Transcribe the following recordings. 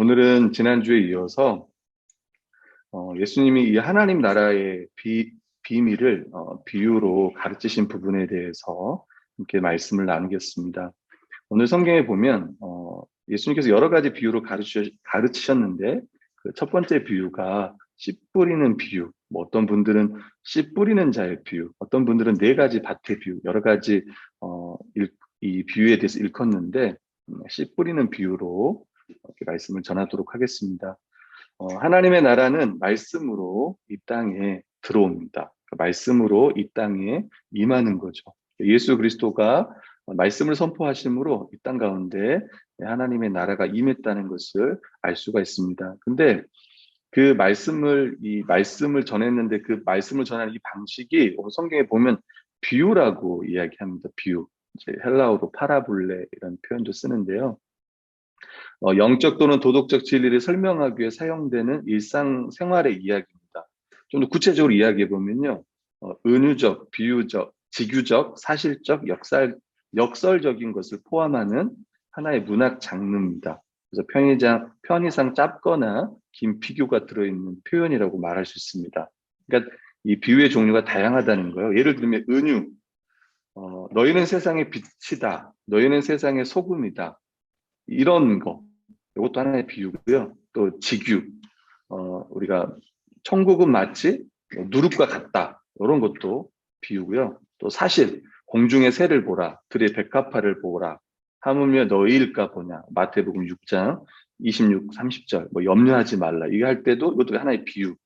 오늘은 지난주에 이어서 예수님이 이 하나님 나라의 비밀을 비유로 가르치신 부분에 대해서 함께 말씀을 나누겠습니다. 오늘 성경에 보면 예수님께서 여러 가지 비유로 가르치셨는데 그 첫 번째 비유가 씨 뿌리는 비유, 뭐 어떤 분들은 씨 뿌리는 자의 비유, 어떤 분들은 네 가지 밭의 비유, 여러 가지 이 비유에 대해서 일컫는데 씨 뿌리는 비유로 이렇게 말씀을 전하도록 하겠습니다. 하나님의 나라는 말씀으로 이 땅에 들어옵니다. 그 말씀으로 이 땅에 임하는 거죠. 예수 그리스도가 말씀을 선포하심으로 이 땅 가운데 하나님의 나라가 임했다는 것을 알 수가 있습니다. 근데 이 말씀을 전했는데 그 말씀을 전하는 이 방식이 성경에 보면 비유라고 이야기합니다. 비유. 이제 헬라어로 파라볼레 이런 표현도 쓰는데요. 영적 또는 도덕적 진리를 설명하기 위해 사용되는 일상생활의 이야기입니다. 좀 더 구체적으로 이야기해 보면요. 은유적, 비유적, 직유적, 사실적, 역설적인 것을 포함하는 하나의 문학 장르입니다. 그래서 편의상 짧거나 긴 비교가 들어있는 표현이라고 말할 수 있습니다. 그러니까 이 비유의 종류가 다양하다는 거예요. 예를 들면 은유, 너희는 세상의 빛이다. 너희는 세상의 소금이다. 이런 거. 이것도 하나의 비유고요. 또 직유, 우리가 천국은 마치 누룩과 같다. 이런 것도 비유고요. 또 사실, 공중의 새를 보라, 들의 백합화를 보라. 하물며 너희일까 보냐. 마태복음 6장 26, 30절. 뭐 염려하지 말라. 이거 할 때도 이것도 하나의 비유.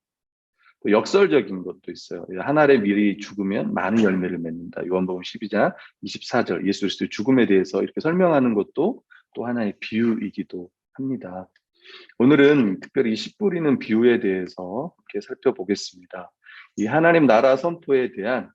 또 역설적인 것도 있어요. 한 알의 밀이 죽으면 많은 열매를 맺는다. 요한복음 12장 24절. 예수 그리스도의 죽음에 대해서 이렇게 설명하는 것도 또 하나의 비유이기도 합니다. 오늘은 특별히 이 씨 뿌리는 비유에 대해서 이렇게 살펴보겠습니다. 이 하나님 나라 선포에 대한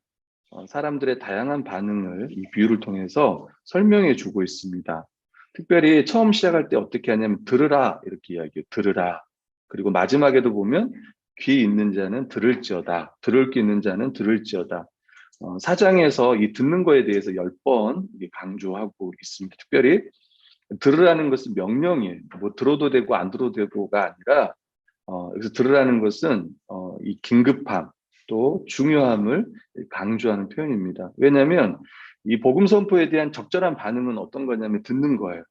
사람들의 다양한 반응을 이 비유를 통해서 설명해 주고 있습니다. 특별히 처음 시작할 때 어떻게 하냐면 들으라 이렇게 이야기해요. 들으라. 그리고 마지막에도 보면 귀 있는 자는 들을지어다. 들을 귀 있는 자는 들을지어다. 사장에서 이 듣는 거에 대해서 10번 강조하고 있습니다. 특별히 들으라는 것은 명령이에요. 뭐 들어도 되고 안 들어도 되고가 아니라 여기서 들으라는 것은 이 긴급함 또 중요함을 강조하는 표현입니다. 왜냐하면 이 복음 선포에 대한 적절한 반응은 어떤 거냐면 듣는 거예요.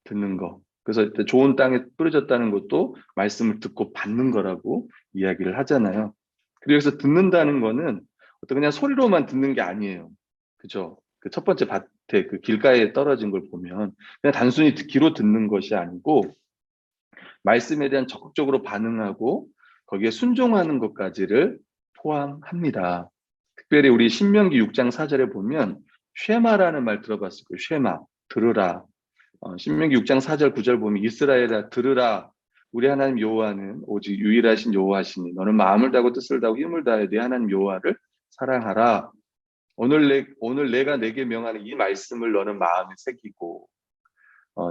듣는 거. 그래서 좋은 땅에 뿌려졌다는 것도 말씀을 듣고 받는 거라고 이야기를 하잖아요. 그래서 듣는다는 거는 어떤 그냥 소리로만 듣는 게 아니에요. 그죠? 그 첫 번째 밭에 그 길가에 떨어진 걸 보면 그냥 단순히 귀로 듣는 것이 아니고 말씀에 대한 적극적으로 반응하고 거기에 순종하는 것까지를 포함합니다. 특별히 우리 신명기 6장 4절에 보면 쉐마라는 말 들어봤을 거예요. 쉐마, 들으라. 신명기 6장 4절 9절 보면 이스라엘아 들으라. 우리 하나님 여호와는 오직 유일하신 여호와시니 너는 마음을 다하고 뜻을 다하고 힘을 다하여 네 하나님 여호와를 사랑하라. 오늘 내가 내게 명하는 이 말씀을 너는 마음에 새기고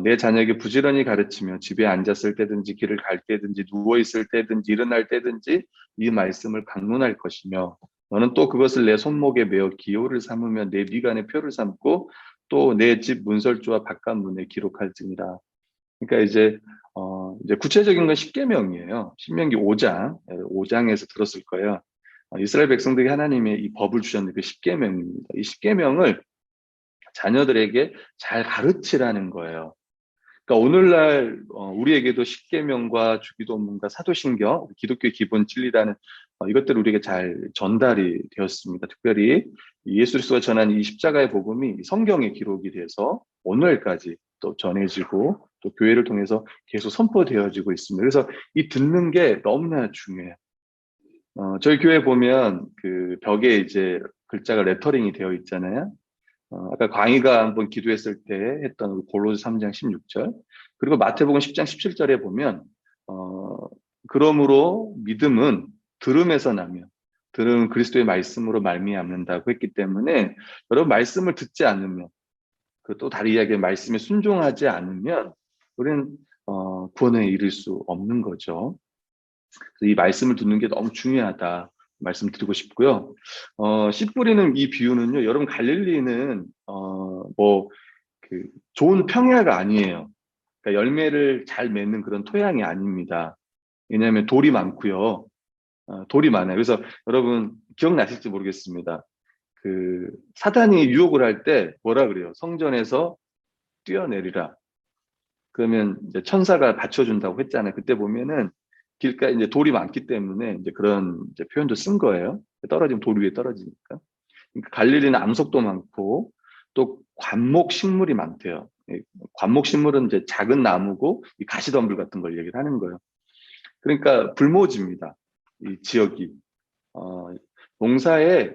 내 자녀에게 부지런히 가르치며 집에 앉았을 때든지 길을 갈 때든지 누워있을 때든지 일어날 때든지 이 말씀을 강론할 것이며 너는 또 그것을 내 손목에 메어 기호를 삼으며 내 미간에 표를 삼고 또 내 집 문설주와 바깥문에 기록할지니라. 그러니까 이제 구체적인 건 십계명이에요. 신명기 5장에서 들었을 거예요. 이스라엘 백성들이 하나님의 이 법을 주셨는데 그 십계명입니다. 이 십계명을 자녀들에게 잘 가르치라는 거예요. 그러니까 오늘날 우리에게도 십계명과 주기도문과 사도신경, 기독교의 기본 진리라는 이것들을 우리에게 잘 전달이 되었습니다. 특별히 예수 그리스도가 전한 이 십자가의 복음이 성경에 기록이 돼서 오늘까지 또 전해지고 또 교회를 통해서 계속 선포되어지고 있습니다. 그래서 이 듣는 게 너무나 중요해요. 저희 교회 보면 그 벽에 이제 글자가 레터링이 되어 있잖아요. 아까 광희가 한번 기도했을 때 했던 골로새 3장 16절 그리고 마태복음 10장 17절에 보면 그러므로 믿음은 들음에서 나며 들음 그리스도의 말씀으로 말미암는다고 했기 때문에 여러분 말씀을 듣지 않으면 또 다른 이야기의 말씀에 순종하지 않으면 우리는 구원에 이를 수 없는 거죠. 그래서 이 말씀을 듣는 게 너무 중요하다. 말씀드리고 싶고요. 씨 뿌리는 이 비유는요, 여러분 갈릴리는 좋은 평야가 아니에요. 그러니까 열매를 잘 맺는 그런 토양이 아닙니다. 왜냐하면 돌이 많고요. 돌이 많아요. 그래서 여러분 기억나실지 모르겠습니다. 그 사단이 유혹을 할 때 뭐라 그래요? 성전에서 뛰어내리라. 그러면 이제 천사가 받쳐준다고 했잖아요. 그때 보면은 길가에 이제 돌이 많기 때문에 이제 그런 이제 표현도 쓴 거예요. 떨어지면 돌 위에 떨어지니까. 그러니까 갈릴리는 암석도 많고 또 관목 식물이 많대요. 관목 식물은 이제 작은 나무고 이 가시덤불 같은 걸 얘기를 하는 거예요. 그러니까 불모지입니다. 이 지역이. 농사에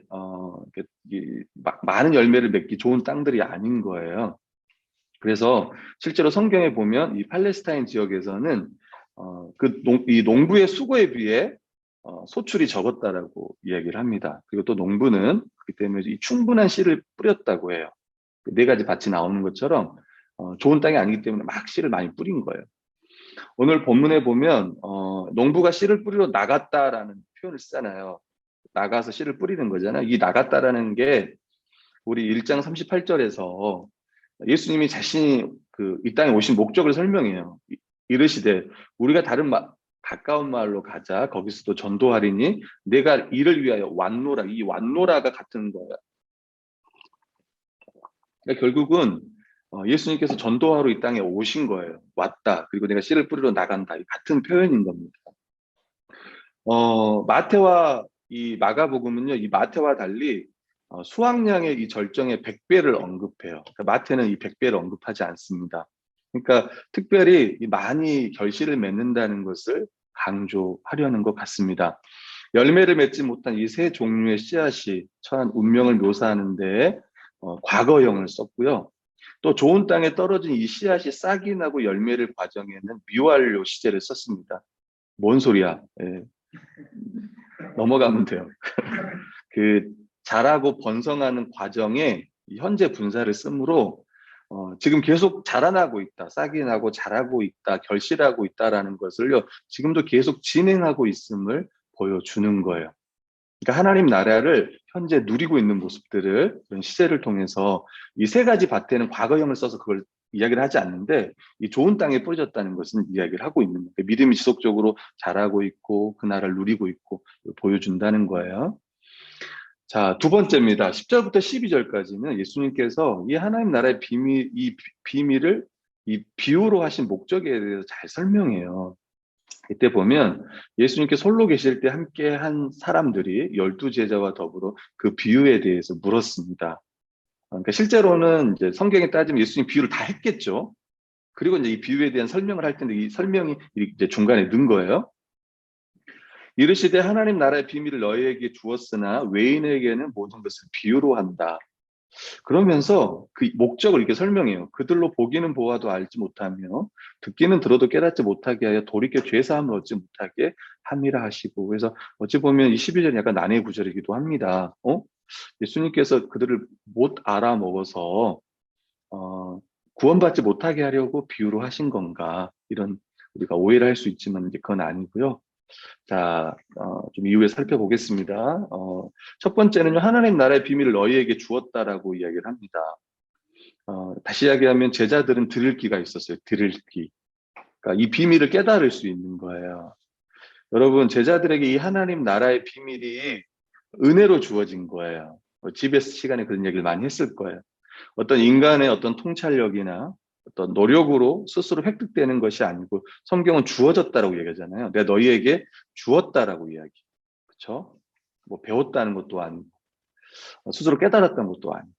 많은 열매를 맺기 좋은 땅들이 아닌 거예요. 그래서 실제로 성경에 보면 이 팔레스타인 지역에서는 이 농부의 수고에 비해 소출이 적었다라고 이야기를 합니다. 그리고 또 농부는 그렇기 때문에 이 충분한 씨를 뿌렸다고 해요. 네 가지 밭이 나오는 것처럼 좋은 땅이 아니기 때문에 막 씨를 많이 뿌린 거예요. 오늘 본문에 보면 농부가 씨를 뿌리러 나갔다라는 표현을 쓰잖아요. 나가서 씨를 뿌리는 거잖아요. 이 나갔다라는 게 우리 1장 38절에서 예수님이 자신이 이 땅에 오신 목적을 설명해요. 이르시되 우리가 가까운 마을로 가자. 거기서도 전도하리니 내가 이를 위하여 왔노라. 이 왔노라가 같은 거예요. 그러니까 결국은 예수님께서 전도하러 이 땅에 오신 거예요. 왔다. 그리고 내가 씨를 뿌리러 나간다. 같은 표현인 겁니다. 마태와 이 마가복음은요, 이 마태와 달리 수확량의 이 절정의 100배를 언급해요. 그러니까 마태는 이 100배를 언급하지 않습니다. 그러니까 특별히 많이 결실을 맺는다는 것을 강조하려는 것 같습니다. 열매를 맺지 못한 이 세 종류의 씨앗이 처한 운명을 묘사하는 데 과거형을 썼고요. 또 좋은 땅에 떨어진 이 씨앗이 싹이 나고 열매를 과정에는 미완료 시제를 썼습니다. 뭔 소리야? 예. 넘어가면 돼요. 자라고 번성하는 과정에 현재 분사를 쓰므로 지금 계속 자라나고 있다, 싹이 나고 자라고 있다, 결실하고 있다라는 것을요, 지금도 계속 진행하고 있음을 보여주는 거예요. 그러니까 하나님 나라를 현재 누리고 있는 모습들을 그런 시제를 통해서 이 세 가지 밭에는 과거형을 써서 그걸 이야기를 하지 않는데 이 좋은 땅에 뿌려졌다는 것은 이야기를 하고 있는 거예요. 믿음이 지속적으로 자라고 있고 그 나라를 누리고 있고 보여준다는 거예요. 자, 두 번째입니다. 10절부터 12절까지는 예수님께서 이 하나님 나라의 이 비밀을 이 비유로 하신 목적에 대해서 잘 설명해요. 이때 보면 예수님께 홀로 계실 때 함께 한 사람들이 12제자와 더불어 그 비유에 대해서 물었습니다. 그러니까 실제로는 이제 성경에 따지면 예수님 비유를 다 했겠죠. 그리고 이제 이 비유에 대한 설명을 할 텐데 이 설명이 이제 중간에 넣은 거예요. 이르시되 하나님 나라의 비밀을 너희에게 주었으나 외인에게는 모든 것을 비유로 한다. 그러면서 그 목적을 이렇게 설명해요. 그들로 보기는 보아도 알지 못하며 듣기는 들어도 깨닫지 못하게 하여 돌이켜 죄사함을 얻지 못하게 함이라 하시고, 그래서 어찌 보면 이 12절이 약간 난해 구절이기도 합니다. 예수님께서 그들을 못 알아먹어서 구원받지 못하게 하려고 비유로 하신 건가, 이런 우리가 오해를 할 수 있지만 이제 그건 아니고요. 자, 좀 이후에 살펴보겠습니다. 첫 번째는요, 하나님 나라의 비밀을 너희에게 주었다라고 이야기를 합니다. 다시 이야기하면 제자들은 들을 귀가 있었어요. 들을 귀. 그러니까 이 비밀을 깨달을 수 있는 거예요. 여러분, 제자들에게 이 하나님 나라의 비밀이 은혜로 주어진 거예요. 집에서 시간에 그런 얘기를 많이 했을 거예요. 어떤 인간의 어떤 통찰력이나 어떤 노력으로 스스로 획득되는 것이 아니고 성경은 주어졌다라고 얘기하잖아요. 내가 너희에게 주었다라고 이야기. 그렇죠? 뭐 배웠다는 것도 아니고 스스로 깨달았다는 것도 아니고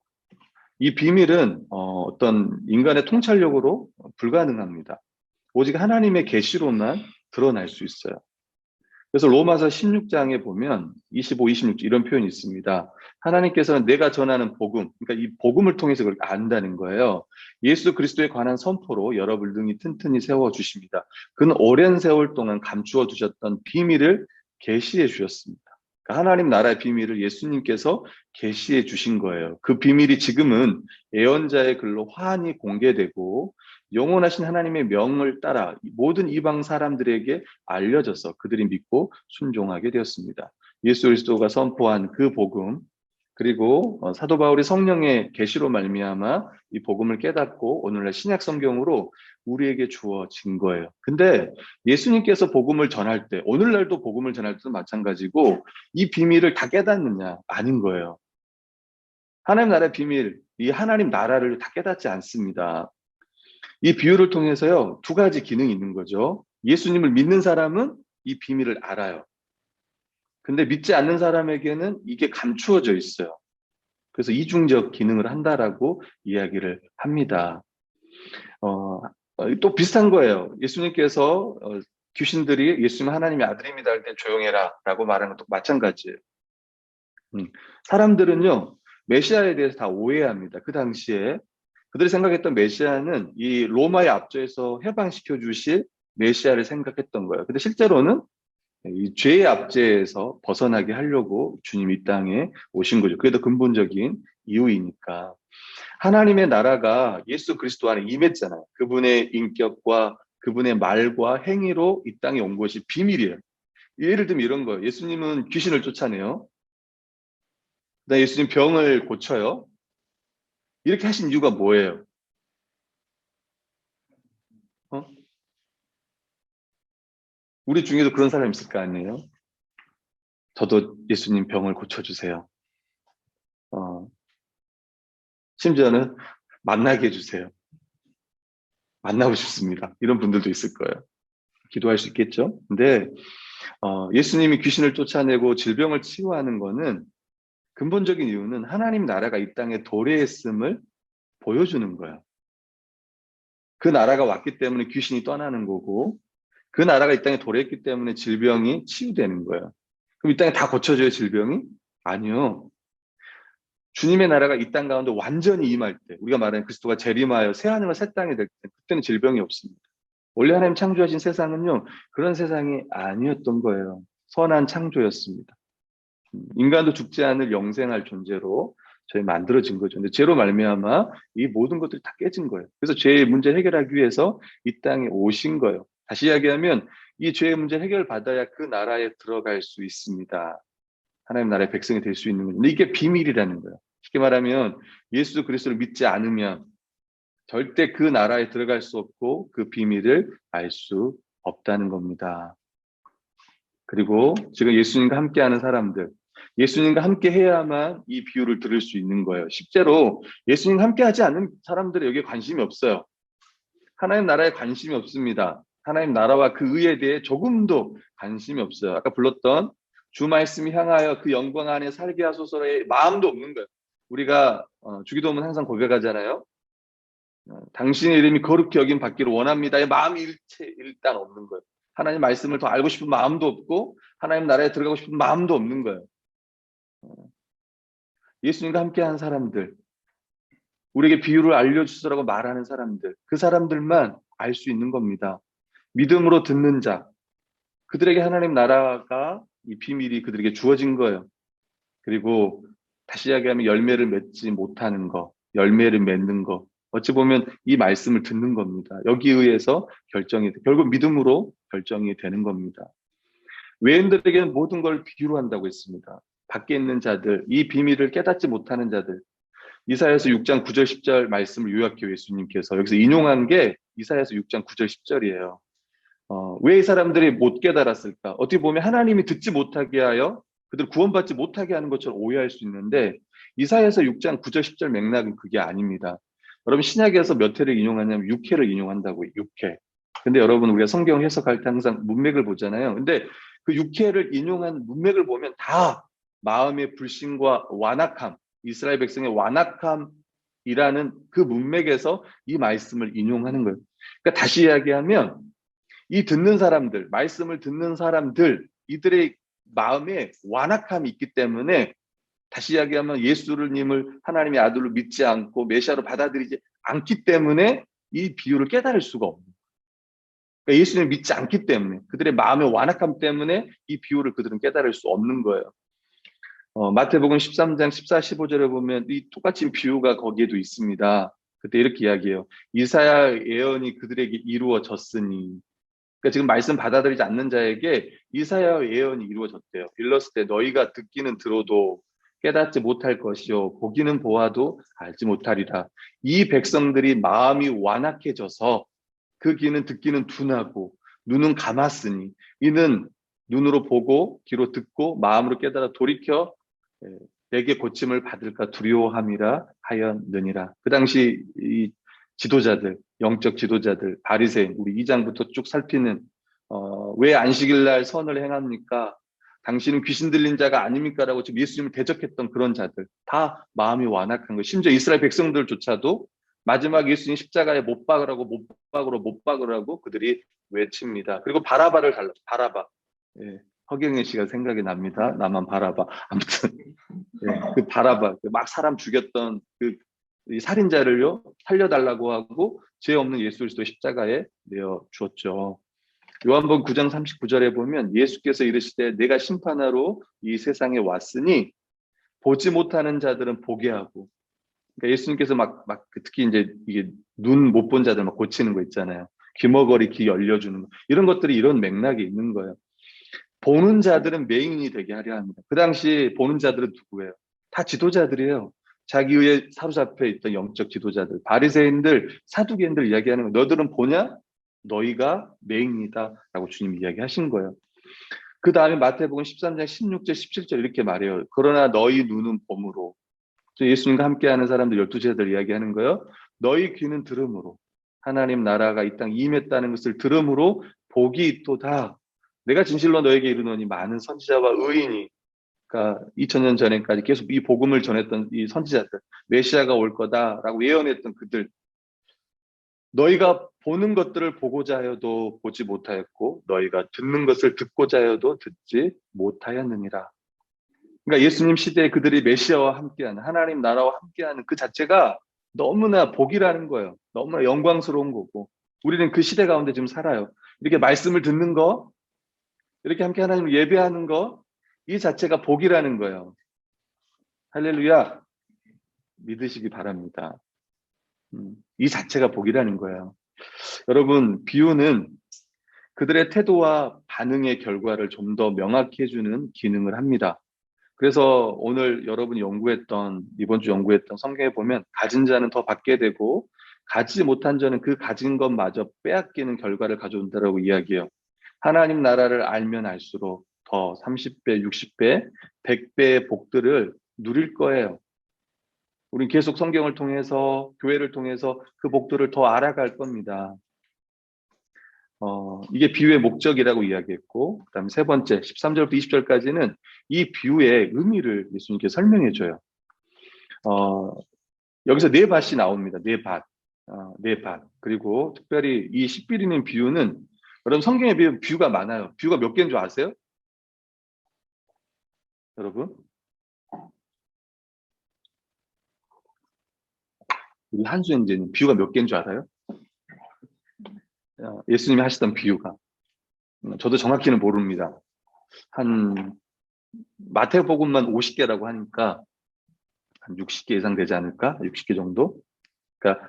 이 비밀은 어떤 인간의 통찰력으로 불가능합니다. 오직 하나님의 계시로만 드러날 수 있어요. 그래서 로마서 16장에 보면 25, 26 이런 표현이 있습니다. 하나님께서는 내가 전하는 복음, 그러니까 이 복음을 통해서 그걸 안다는 거예요. 예수 그리스도에 관한 선포로 여러분을 능히 튼튼히 세워주십니다. 그는 오랜 세월 동안 감추어 두셨던 비밀을 계시해 주셨습니다. 그러니까 하나님 나라의 비밀을 예수님께서 계시해 주신 거예요. 그 비밀이 지금은 예언자의 글로 환히 공개되고 영원하신 하나님의 명을 따라 모든 이방 사람들에게 알려져서 그들이 믿고 순종하게 되었습니다. 예수 그리스도가 선포한 그 복음, 그리고 사도 바울이 성령의 계시로 말미암아 이 복음을 깨닫고 오늘날 신약 성경으로 우리에게 주어진 거예요. 근데 예수님께서 복음을 전할 때, 오늘날도 복음을 전할 때도 마찬가지고 이 비밀을 다 깨닫느냐? 아닌 거예요. 하나님 나라의 비밀, 이 하나님 나라를 다 깨닫지 않습니다. 이 비유를 통해서요, 두 가지 기능이 있는 거죠. 예수님을 믿는 사람은 이 비밀을 알아요. 근데 믿지 않는 사람에게는 이게 감추어져 있어요. 그래서 이중적 기능을 한다라고 이야기를 합니다. 또 비슷한 거예요. 예수님께서 귀신들이 예수님 하나님의 아들입니다 할 때 조용해라 라고 말하는 것도 마찬가지예요. 사람들은요, 메시아에 대해서 다 오해합니다. 그 당시에 그들이 생각했던 메시아는 이 로마의 압제에서 해방시켜 주실 메시아를 생각했던 거예요. 근데 실제로는 이 죄의 압제에서 벗어나게 하려고 주님이 이 땅에 오신 거죠. 그게 더 근본적인 이유이니까. 하나님의 나라가 예수 그리스도 안에 임했잖아요. 그분의 인격과 그분의 말과 행위로 이 땅에 온 것이 비밀이에요. 예를 들면 이런 거예요. 예수님은 귀신을 쫓아내요. 그다음에 예수님 병을 고쳐요. 이렇게 하신 이유가 뭐예요? 어? 우리 중에도 그런 사람 있을 거 아니에요? 저도 예수님 병을 고쳐주세요. 심지어는 만나게 해주세요. 만나고 싶습니다. 이런 분들도 있을 거예요. 기도할 수 있겠죠? 근데 예수님이 귀신을 쫓아내고 질병을 치유하는 거는 근본적인 이유는 하나님 나라가 이 땅에 도래했음을 보여주는 거예요. 그 나라가 왔기 때문에 귀신이 떠나는 거고 그 나라가 이 땅에 도래했기 때문에 질병이 치유되는 거예요. 그럼 이 땅에 다 고쳐져요, 질병이? 아니요. 주님의 나라가 이 땅 가운데 완전히 임할 때, 우리가 말하는 그리스도가 재림하여 새하늘과 새 땅이 될 때, 그때는 질병이 없습니다. 원래 하나님 창조하신 세상은요, 그런 세상이 아니었던 거예요. 선한 창조였습니다. 인간도 죽지 않을 영생할 존재로 저희 만들어진 거죠. 근데 죄로 말미암아 이 모든 것들이 다 깨진 거예요. 그래서 죄의 문제 해결하기 위해서 이 땅에 오신 거예요. 다시 이야기하면 이 죄의 문제 해결받아야 그 나라에 들어갈 수 있습니다. 하나님 나라의 백성이 될 수 있는 거죠. 근데 이게 비밀이라는 거예요. 쉽게 말하면 예수 그리스도를 믿지 않으면 절대 그 나라에 들어갈 수 없고 그 비밀을 알 수 없다는 겁니다. 그리고 지금 예수님과 함께하는 사람들, 예수님과 함께 해야만 이 비유를 들을 수 있는 거예요. 실제로 예수님과 함께하지 않는 사람들은 여기에 관심이 없어요. 하나님 나라에 관심이 없습니다. 하나님 나라와 그 의에 대해 조금도 관심이 없어요. 아까 불렀던 주 말씀이 향하여 그 영광 안에 살게 하소서의 마음도 없는 거예요. 우리가 주기도문 항상 고백하잖아요. 당신의 이름이 거룩히 여김 받기를 원합니다의 마음이 일단 없는 거예요. 하나님 말씀을 더 알고 싶은 마음도 없고 하나님 나라에 들어가고 싶은 마음도 없는 거예요. 예수님과 함께한 사람들, 우리에게 비유를 알려주시라고 말하는 사람들, 그 사람들만 알 수 있는 겁니다. 믿음으로 듣는 자, 그들에게 하나님 나라가 이 비밀이 그들에게 주어진 거예요. 그리고 다시 이야기하면 열매를 맺지 못하는 거, 열매를 맺는 거, 어찌 보면 이 말씀을 듣는 겁니다. 여기에 의해서 결국 믿음으로 결정이 되는 겁니다. 외인들에게는 모든 걸 비유로 한다고 했습니다. 밖에 있는 자들, 이 비밀을 깨닫지 못하는 자들, 이사야서 6장 9절 10절 말씀을 요약해 예수님께서 여기서 인용한 게 이사야서 6장 9절 10절이에요. 왜 이 사람들이 못 깨달았을까? 어떻게 보면 하나님이 듣지 못하게 하여 그들 구원받지 못하게 하는 것처럼 오해할 수 있는데 이사야서 6장 9절 10절 맥락은 그게 아닙니다. 여러분 신약에서 몇 회를 인용하냐면 6회를 인용한다고요. 6회. 근데 여러분 우리가 성경을 해석할 때 항상 문맥을 보잖아요. 근데 그 6회를 인용한 문맥을 보면 다 마음의 불신과 완악함, 이스라엘 백성의 완악함이라는 그 문맥에서 이 말씀을 인용하는 거예요. 그러니까 다시 이야기하면 이 듣는 사람들, 말씀을 듣는 사람들, 이들의 마음에 완악함이 있기 때문에 다시 이야기하면 예수님을 하나님의 아들로 믿지 않고 메시아로 받아들이지 않기 때문에 이 비유를 깨달을 수가 없는 거예요. 그러니까 예수님을 믿지 않기 때문에 그들의 마음의 완악함 때문에 이 비유를 그들은 깨달을 수 없는 거예요. 마태복음 13장 14, 15절에 보면 이 똑같은 비유가 거기에도 있습니다. 그때 이렇게 이야기해요. 이사야 예언이 그들에게 이루어졌으니 그러니까 지금 말씀 받아들이지 않는 자에게 이사야 예언이 이루어졌대요. 일렀을 때 너희가 듣기는 들어도 깨닫지 못할 것이요 보기는 보아도 알지 못하리라. 이 백성들이 마음이 완악해져서 그 귀는 듣기는 둔하고 눈은 감았으니 이는 눈으로 보고 귀로 듣고 마음으로 깨달아 돌이켜 내게 고침을 받을까 두려워함이라 하였느니라. 그 당시 이 지도자들, 영적 지도자들, 바리새인, 우리 2장부터 쭉 살피는 왜 안식일 날 선을 행합니까? 당신은 귀신 들린 자가 아닙니까? 라고 지금 예수님을 대적했던 그런 자들, 다 마음이 완악한 거예요. 심지어 이스라엘 백성들조차도 마지막 예수님 십자가에 못 박으라고 못 박으러 못 박으라고 그들이 외칩니다. 그리고 바라바를 달라. 바라바. 예, 허경혜 씨가 생각이 납니다. 나만 바라봐. 아무튼 예, 그 바라바 막 사람 죽였던 그 이 살인자를요 살려달라고 하고 죄 없는 예수 그리스도 십자가에 내어 주었죠. 요한복음 9장 39절에 보면 예수께서 이르시되 내가 심판하러 이 세상에 왔으니 보지 못하는 자들은 보게 하고, 그러니까 예수님께서 막 특히 이제 이게 눈 못 본 자들 막 고치는 거 있잖아요. 귀머거리 귀 열려주는 거. 이런 것들이 이런 맥락이 있는 거예요. 보는 자들은 맹인이 되게 하려 합니다. 그 당시 보는 자들은 누구예요? 다 지도자들이에요. 자기 의에 사로잡혀 있던 영적 지도자들, 바리새인들, 사두개인들 이야기하는 거. 너들은 보냐? 너희가 맹인이다 라고 주님이 이야기하신 거예요. 그 다음에 마태복음 13장 16절 17절 이렇게 말해요. 그러나 너희 눈은 봄으로. 예수님과 함께하는 사람들 12제자들 이야기하는 거예요. 너희 귀는 들음으로 하나님 나라가 이 땅 임했다는 것을 들음으로 복이 있도다. 내가 진실로 너에게 이르노니 많은 선지자와 의인이, 그러니까 2000년 전에까지 계속 이 복음을 전했던 이 선지자들, 메시아가 올 거다라고 예언했던 그들, 너희가 보는 것들을 보고자 하여도 보지 못하였고 너희가 듣는 것을 듣고자 하여도 듣지 못하였느니라. 그러니까 예수님 시대에 그들이 메시아와 함께하는, 하나님 나라와 함께하는 그 자체가 너무나 복이라는 거예요. 너무나 영광스러운 거고, 우리는 그 시대 가운데 지금 살아요. 이렇게 말씀을 듣는 거, 이렇게 함께 하나님을 예배하는 거, 이 자체가 복이라는 거예요. 할렐루야. 믿으시기 바랍니다. 이 자체가 복이라는 거예요. 여러분, 비유는 그들의 태도와 반응의 결과를 좀 더 명확히 해주는 기능을 합니다. 그래서 오늘 여러분이 연구했던, 이번 주 연구했던 성경에 보면 가진 자는 더 받게 되고 가지지 못한 자는 그 가진 것마저 빼앗기는 결과를 가져온다라고 이야기해요. 하나님 나라를 알면 알수록 더 30배, 60배, 100배의 복들을 누릴 거예요. 우린 계속 성경을 통해서, 교회를 통해서 그 복들을 더 알아갈 겁니다. 이게 비유의 목적이라고 이야기했고, 그 다음에 세 번째, 13절부터 20절까지는 이 비유의 의미를 예수님께서 설명해 줘요. 여기서 네 밭이 나옵니다. 네 밭. 네 밭. 그리고 특별히 이 씨 뿌리는 비유는, 여러분 성경에 비하면 비유가 많아요. 비유가 몇 개인 줄 아세요? 여러분? 우리 한수행제님 비유가 몇 개인 줄 알아요? 예수님이 하시던 비유가. 저도 정확히는 모릅니다. 한 마태복음만 50개라고 하니까 한 60개 이상 되지 않을까? 60개 정도? 그러니까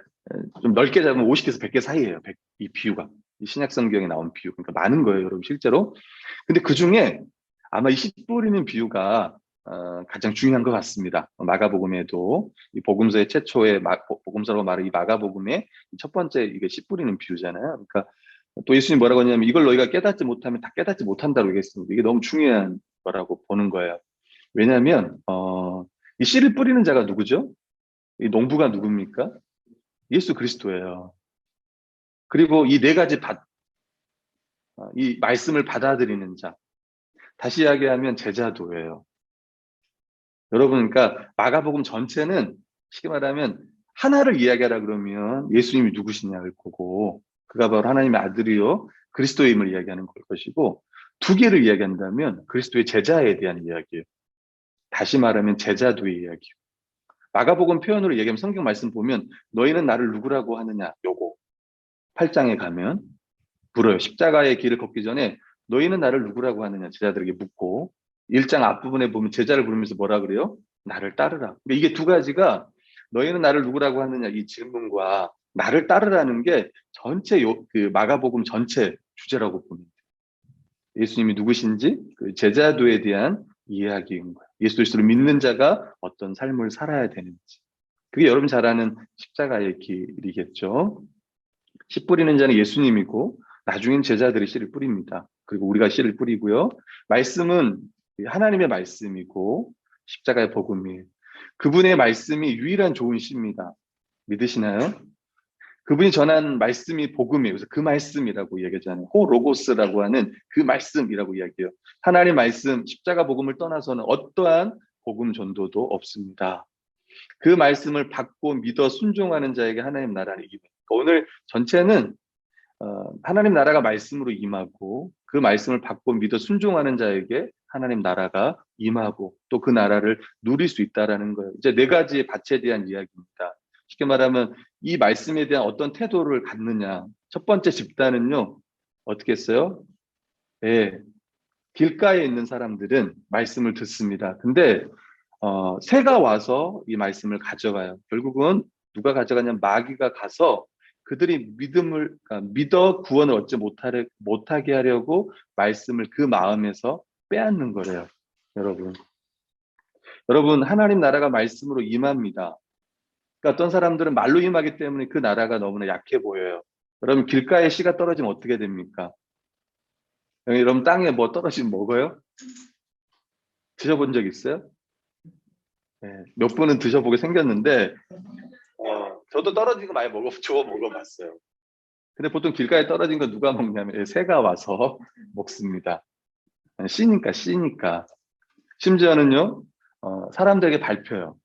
좀 넓게 잡으면 50개에서 100개 사이예요. 이 비유가. 이 신약 성경에 나온 비유. 그러니까 많은 거예요, 여러분, 실제로. 근데 그 중에 아마 이 씨 뿌리는 비유가 가장 중요한 것 같습니다. 마가복음에도 이 복음서의 최초의 복음서라고 말하는 이 마가복음의 첫 번째 이게 씨 뿌리는 비유잖아요. 그러니까 또 예수님 뭐라고 하냐면 이걸 너희가 깨닫지 못하면 다 깨닫지 못한다고 얘기했습니다. 이게 너무 중요한 거라고 보는 거예요. 왜냐하면 이 씨를 뿌리는 자가 누구죠? 이 농부가 누굽니까? 예수 그리스도예요. 그리고 이 네 가지 이 말씀을 받아들이는 자, 다시 이야기하면 제자도예요. 여러분, 그러니까 마가복음 전체는 쉽게 말하면 하나를 이야기하라 그러면 예수님이 누구시냐를 보고 그가 바로 하나님의 아들이요 그리스도임을 이야기하는 걸 것이고, 두 개를 이야기한다면 그리스도의 제자에 대한 이야기예요. 다시 말하면 제자도의 이야기예요. 마가복음 표현으로 얘기하면 성경 말씀 보면 너희는 나를 누구라고 하느냐, 요거 8장에 가면 물어요. 십자가의 길을 걷기 전에 너희는 나를 누구라고 하느냐 제자들에게 묻고, 1장 앞부분에 보면 제자를 부르면서 뭐라 그래요? 나를 따르라. 그러니까 이게 두 가지가, 너희는 나를 누구라고 하느냐 이 질문과 나를 따르라는 게 전체 그 마가복음 전체 주제라고 봅니다. 예수님이 누구신지 그 제자도에 대한 이야기인 거예요. 예수 그리스도를 믿는 자가 어떤 삶을 살아야 되는지. 그게 여러분 잘 아는 십자가의 길이겠죠. 씨 뿌리는 자는 예수님이고 나중엔 제자들이 씨를 뿌립니다. 그리고 우리가 씨를 뿌리고요. 말씀은 하나님의 말씀이고 십자가의 복음이에요. 그분의 말씀이 유일한 좋은 씨입니다. 믿으시나요? 그분이 전한 말씀이 복음이에요. 그래서 그 말씀이라고 얘기하잖아요. 호로고스라고 하는 그 말씀이라고 이야기해요. 하나님의 말씀, 십자가 복음을 떠나서는 어떠한 복음 전도도 없습니다. 그 말씀을 받고 믿어 순종하는 자에게 하나님 나라는 임해요. 오늘 전체는 하나님 나라가 말씀으로 임하고 그 말씀을 받고 믿어 순종하는 자에게 하나님 나라가 임하고 또 그 나라를 누릴 수 있다라는 거예요. 이제 네 가지의 밭에 대한 이야기입니다. 쉽게 말하면 이 말씀에 대한 어떤 태도를 갖느냐. 첫 번째 집단은요. 어떻게 했어요? 네, 길가에 있는 사람들은 말씀을 듣습니다. 근데 새가 와서 이 말씀을 가져가요. 결국은 누가 가져가냐면 마귀가 가서 그들이 믿어 구원을 얻지 못하게 하려고 말씀을 그 마음에서 빼앗는 거래요. 여러분 하나님 나라가 말씀으로 임합니다. 그러니까 어떤 사람들은 말로 임하기 때문에 그 나라가 너무나 약해 보여요. 여러분 길가에 씨가 떨어지면 어떻게 됩니까? 여러분 땅에 뭐 떨어지면 먹어요? 드셔본 적 있어요? 네, 몇 분은 드셔보게 생겼는데 저도 떨어진 거 많이 주워 먹어봤어요. 근데 보통 길가에 떨어진 거 누가 먹냐면 새가 와서 먹습니다. 씨니까. 심지어는요, 사람들에게 발표요.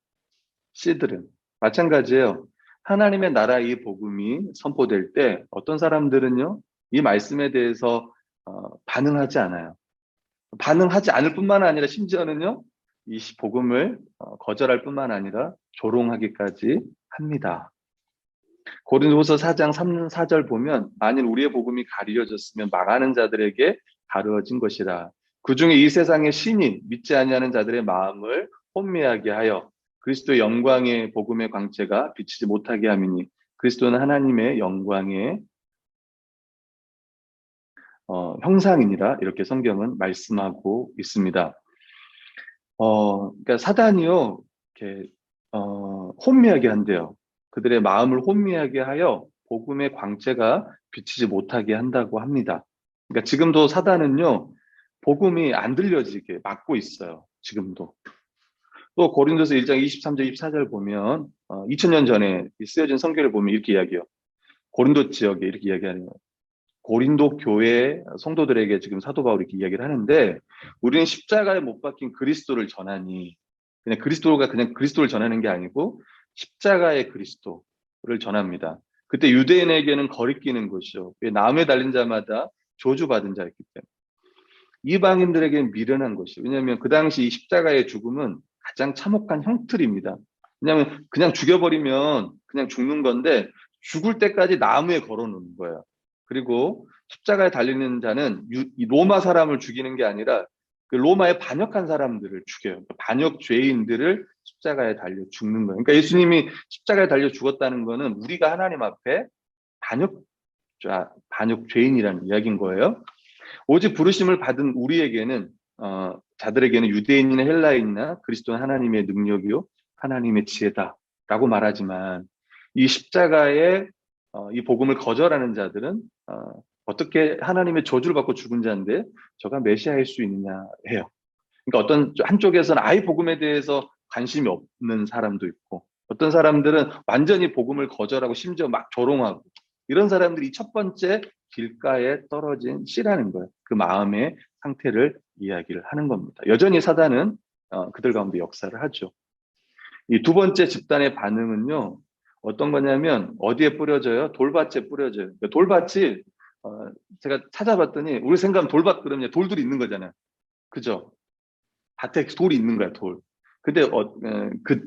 씨들은. 마찬가지예요. 하나님의 나라 이 복음이 선포될 때 어떤 사람들은요, 이 말씀에 대해서 반응하지 않아요. 반응하지 않을 뿐만 아니라 심지어는요, 이 복음을 거절할 뿐만 아니라 조롱하기까지 합니다. 고린도후서 4장 3, 4절 보면 만일 우리의 복음이 가려졌으면 망하는 자들에게 가려진 것이라. 그중에 이 세상의 신이 믿지 아니하는 자들의 마음을 혼미하게 하여 그리스도의 영광의 복음의 광채가 비치지 못하게 함이니 그리스도는 하나님의 영광의 형상이니라 이렇게 성경은 말씀하고 있습니다. 그러니까 사단이요 이렇게 혼미하게 한대요. 그들의 마음을 혼미하게 하여 복음의 광채가 비치지 못하게 한다고 합니다. 그러니까 지금도 사단은요 복음이 안 들려지게 막고 있어요. 지금도. 또 고린도서 1장 23절 24절 보면 2000년 전에 쓰여진 성경을 보면 이렇게 이야기해요. 고린도 지역에 이렇게 이야기하는 거예요. 고린도 교회 성도들에게 지금 사도 바울이 이렇게 이야기를 하는데 우리는 십자가에 못 박힌 그리스도를 전하니 그냥 그리스도를 전하는 게 아니고 십자가의 그리스도를 전합니다. 그때 유대인에게는 거리끼는 것이요. 나무에 달린 자마다 저주받은 자였기 때문에 이방인들에게는 미련한 것이요. 왜냐하면 그 당시 이 십자가의 죽음은 가장 참혹한 형틀입니다. 왜냐하면 그냥 죽여버리면 그냥 죽는 건데 죽을 때까지 나무에 걸어놓는 거예요. 그리고 십자가에 달리는 자는 이 로마 사람을 죽이는 게 아니라 그 로마에 반역한 사람들을 죽여요. 반역 죄인들을 십자가에 달려 죽는 거예요. 그러니까 예수님이 십자가에 달려 죽었다는 거는 우리가 하나님 앞에 반역 죄인이라는 이야기인 거예요. 오직 부르심을 받은 우리에게는 자들에게는 유대인이나 헬라인이나 그리스도는 하나님의 능력이요 하나님의 지혜다라고 말하지만 이 십자가의 이 복음을 거절하는 자들은 어떻게 하나님의 저주를 받고 죽은 자인데 저가 메시아일 수 있느냐 해요. 그러니까 어떤 한쪽에서는 아예 복음에 대해서 관심이 없는 사람도 있고 어떤 사람들은 완전히 복음을 거절하고 심지어 막 조롱하고 이런 사람들이 첫 번째 길가에 떨어진 씨라는 거예요. 그 마음의 상태를 이야기를 하는 겁니다. 여전히 사단은 그들 가운데 역사를 하죠. 이 두 번째 집단의 반응은요. 어떤 거냐면 어디에 뿌려져요? 돌밭에 뿌려져요. 돌밭이 제가 찾아봤더니 우리 생각하면 돌밭 그러면 돌들이 있는 거잖아요. 그죠? 밭에 돌이 있는 거야, 돌. 근데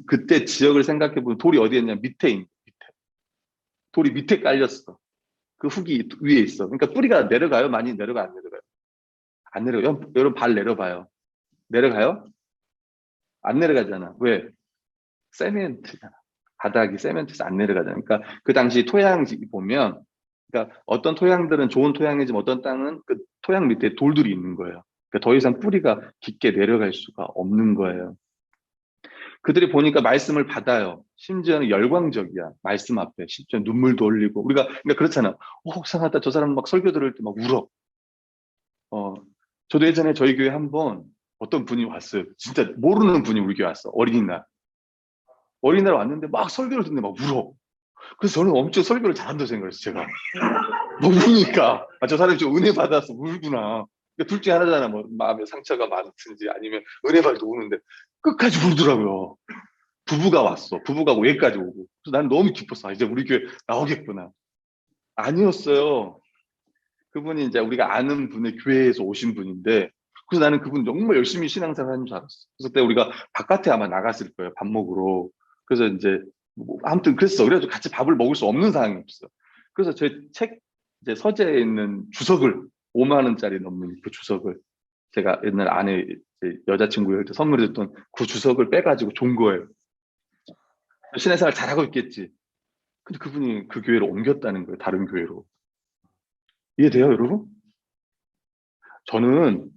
그때 지역을 생각해 보면 돌이 어디에 있냐? 밑에. 돌이 밑에 깔렸어. 그 흙이 위에 있어. 그러니까 뿌리가 내려가요? 많이 내려가, 안 내려가요? 안 내려가요. 여러분 발 내려봐요. 내려가요? 안 내려가잖아. 왜? 세멘트잖아. 바닥이 세멘트에서 안 내려가잖아. 그러니까 그 당시 토양 보면, 그러니까 어떤 토양들은 좋은 토양이지만 어떤 땅은 그 토양 밑에 돌들이 있는 거예요. 그러니까 더 이상 뿌리가 깊게 내려갈 수가 없는 거예요. 그들이 보니까 말씀을 받아요. 심지어는 열광적이야. 말씀 앞에. 심지어 눈물도 흘리고. 우리가, 그러니까 그렇잖아. 속상하다. 저 사람 막 설교 들을 때 막 울어. 어, 저도 예전에 저희 교회 한번 어떤 분이 왔어요. 진짜 모르는 분이 우리 교회 왔어. 어린이날. 어린이날 왔는데 막 설교를 듣는데 막 울어. 그래서 저는 엄청 설교를 잘한다고 생각했어요, 제가. 뭐 우니까. 아, 저 사람이 좀 은혜 받아서 울구나. 그러니까 둘 중에 하나잖아. 뭐 마음에 상처가 많든지 아니면 은혜 받아서 우는데 끝까지 울더라고요. 부부가 왔어. 부부가 여기까지 오고. 그래서 나는 너무 기뻤어. 아, 이제 우리 교회 나오겠구나. 아니었어요. 그분이 이제 우리가 아는 분의 교회에서 오신 분인데, 그래서 나는 그분 정말 열심히 신앙생활 하는 줄 알았어. 그래서 그때 우리가 바깥에 아마 나갔을 거예요. 밥 먹으러. 그래서 이제, 뭐 아무튼 그랬어. 그래가지고 같이 밥을 먹을 수 없는 상황이었어. 그래서 제 책, 이제 서재에 있는 주석을, 5만 원짜리 넘는 그 주석을, 제가 옛날 아내 여자친구를 선물해줬던 그 주석을 빼가지고 준 거예요. 신앙생활 잘하고 있겠지. 근데 그분이 그 교회로 옮겼다는 거예요. 다른 교회로. 이해돼요, 여러분? 저는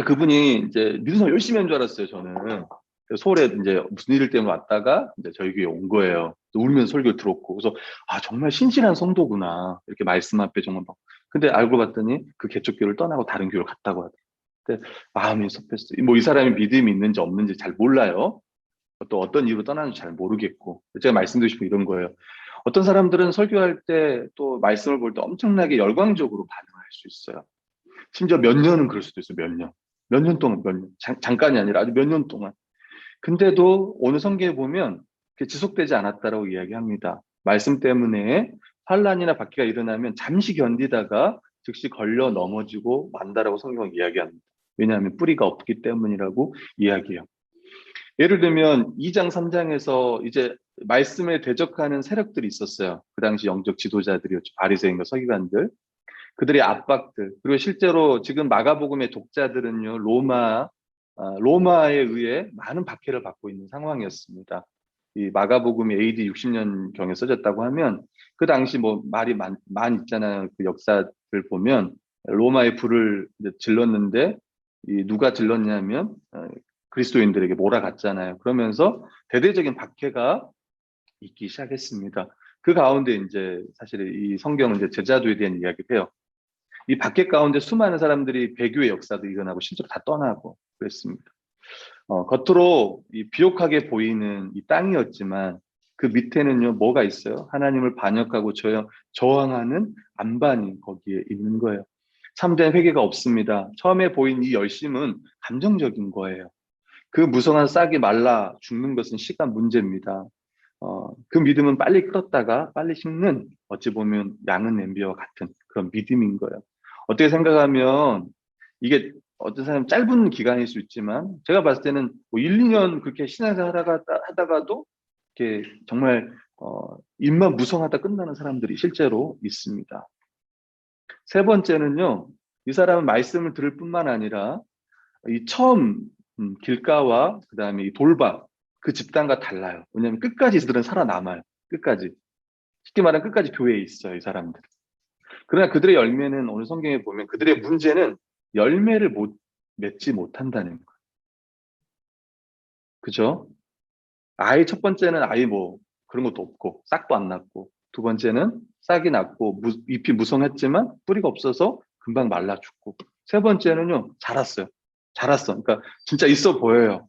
그분이 이제 믿음생활 열심히 한 줄 알았어요, 저는. 서울에 이제 무슨 일 때문에 왔다가 이제 저희 교회에 온 거예요. 울면서 설교를 들었고. 그래서, 아, 정말 신실한 성도구나. 이렇게 말씀 앞에 정말 막. 근데 알고 봤더니 그 개척교회를 떠나고 다른 교회를 갔다고 하더라고요. 근데 마음이 섭했어요. 뭐 이 사람이 믿음이 있는지 없는지 잘 몰라요. 또 어떤 이유로 떠나는지 잘 모르겠고. 제가 말씀드리고 싶은 이런 거예요. 어떤 사람들은 설교할 때 또 말씀을 볼 때 엄청나게 열광적으로 반응할 수 있어요. 심지어 몇 년은 그럴 수도 있어요. 몇 년. 몇 년 동안, 몇 년. 잠깐이 아니라 아주 몇 년 동안. 근데도 오늘 성경에 보면 그게 지속되지 않았다라고 이야기합니다. 말씀 때문에 환란이나 박해가 일어나면 잠시 견디다가 즉시 걸려 넘어지고 만다라고 성경은 이야기합니다. 왜냐하면 뿌리가 없기 때문이라고 이야기해요. 예를 들면 2장, 3장에서 이제 말씀에 대적하는 세력들이 있었어요. 그 당시 영적 지도자들이었죠. 바리새인과 서기관들. 그들의 압박들. 그리고 실제로 지금 마가복음의 독자들은요, 로마에 의해 많은 박해를 받고 있는 상황이었습니다. 이 마가복음이 AD 60년경에 써졌다고 하면 그 당시 뭐 말이 많이 있잖아요. 그 역사를 보면 로마의 불을 이제 질렀는데 이 누가 질렀냐면 그리스도인들에게 몰아갔잖아요. 그러면서 대대적인 박해가 있기 시작했습니다. 그 가운데 이제 사실 이 성경은 이제 제자도에 대한 이야기를 해요. 이 박해 가운데 수많은 사람들이 배교의 역사도 일어나고 실제로 다 떠나고 그랬습니다. 겉으로 이 비옥하게 보이는 이 땅이었지만 그 밑에는요 뭐가 있어요? 하나님을 반역하고 저항하는 안반이 거기에 있는 거예요. 참된 회개가 없습니다. 처음에 보인 이 열심은 감정적인 거예요. 그 무성한 싹이 말라 죽는 것은 시간 문제입니다. 그 믿음은 빨리 끓었다가 빨리 식는 어찌 보면 양은 냄비와 같은 그런 믿음인 거예요. 어떻게 생각하면 이게 어떤 사람 짧은 기간일 수 있지만 제가 봤을 때는 뭐 1, 2년 그렇게 신앙생활 하다가도 이렇게 정말 입만 무성하다 끝나는 사람들이 실제로 있습니다. 세 번째는요. 이 사람은 말씀을 들을 뿐만 아니라 이 처음 길가와 그다음에 이 돌박 그 집단과 달라요. 왜냐하면 끝까지 이들은 살아남아요. 끝까지. 쉽게 말하면 끝까지 교회에 있어요. 이 사람들. 그러나 그들의 열매는 오늘 성경에 보면 그들의 문제는 열매를 맺지 못한다는 거예요. 그죠? 아예 첫 번째는 아예 뭐 그런 것도 없고 싹도 안 났고 두 번째는 싹이 났고 잎이 무성했지만 뿌리가 없어서 금방 말라 죽고 세 번째는요 자랐어요. 자랐어. 그러니까 진짜 있어 보여요.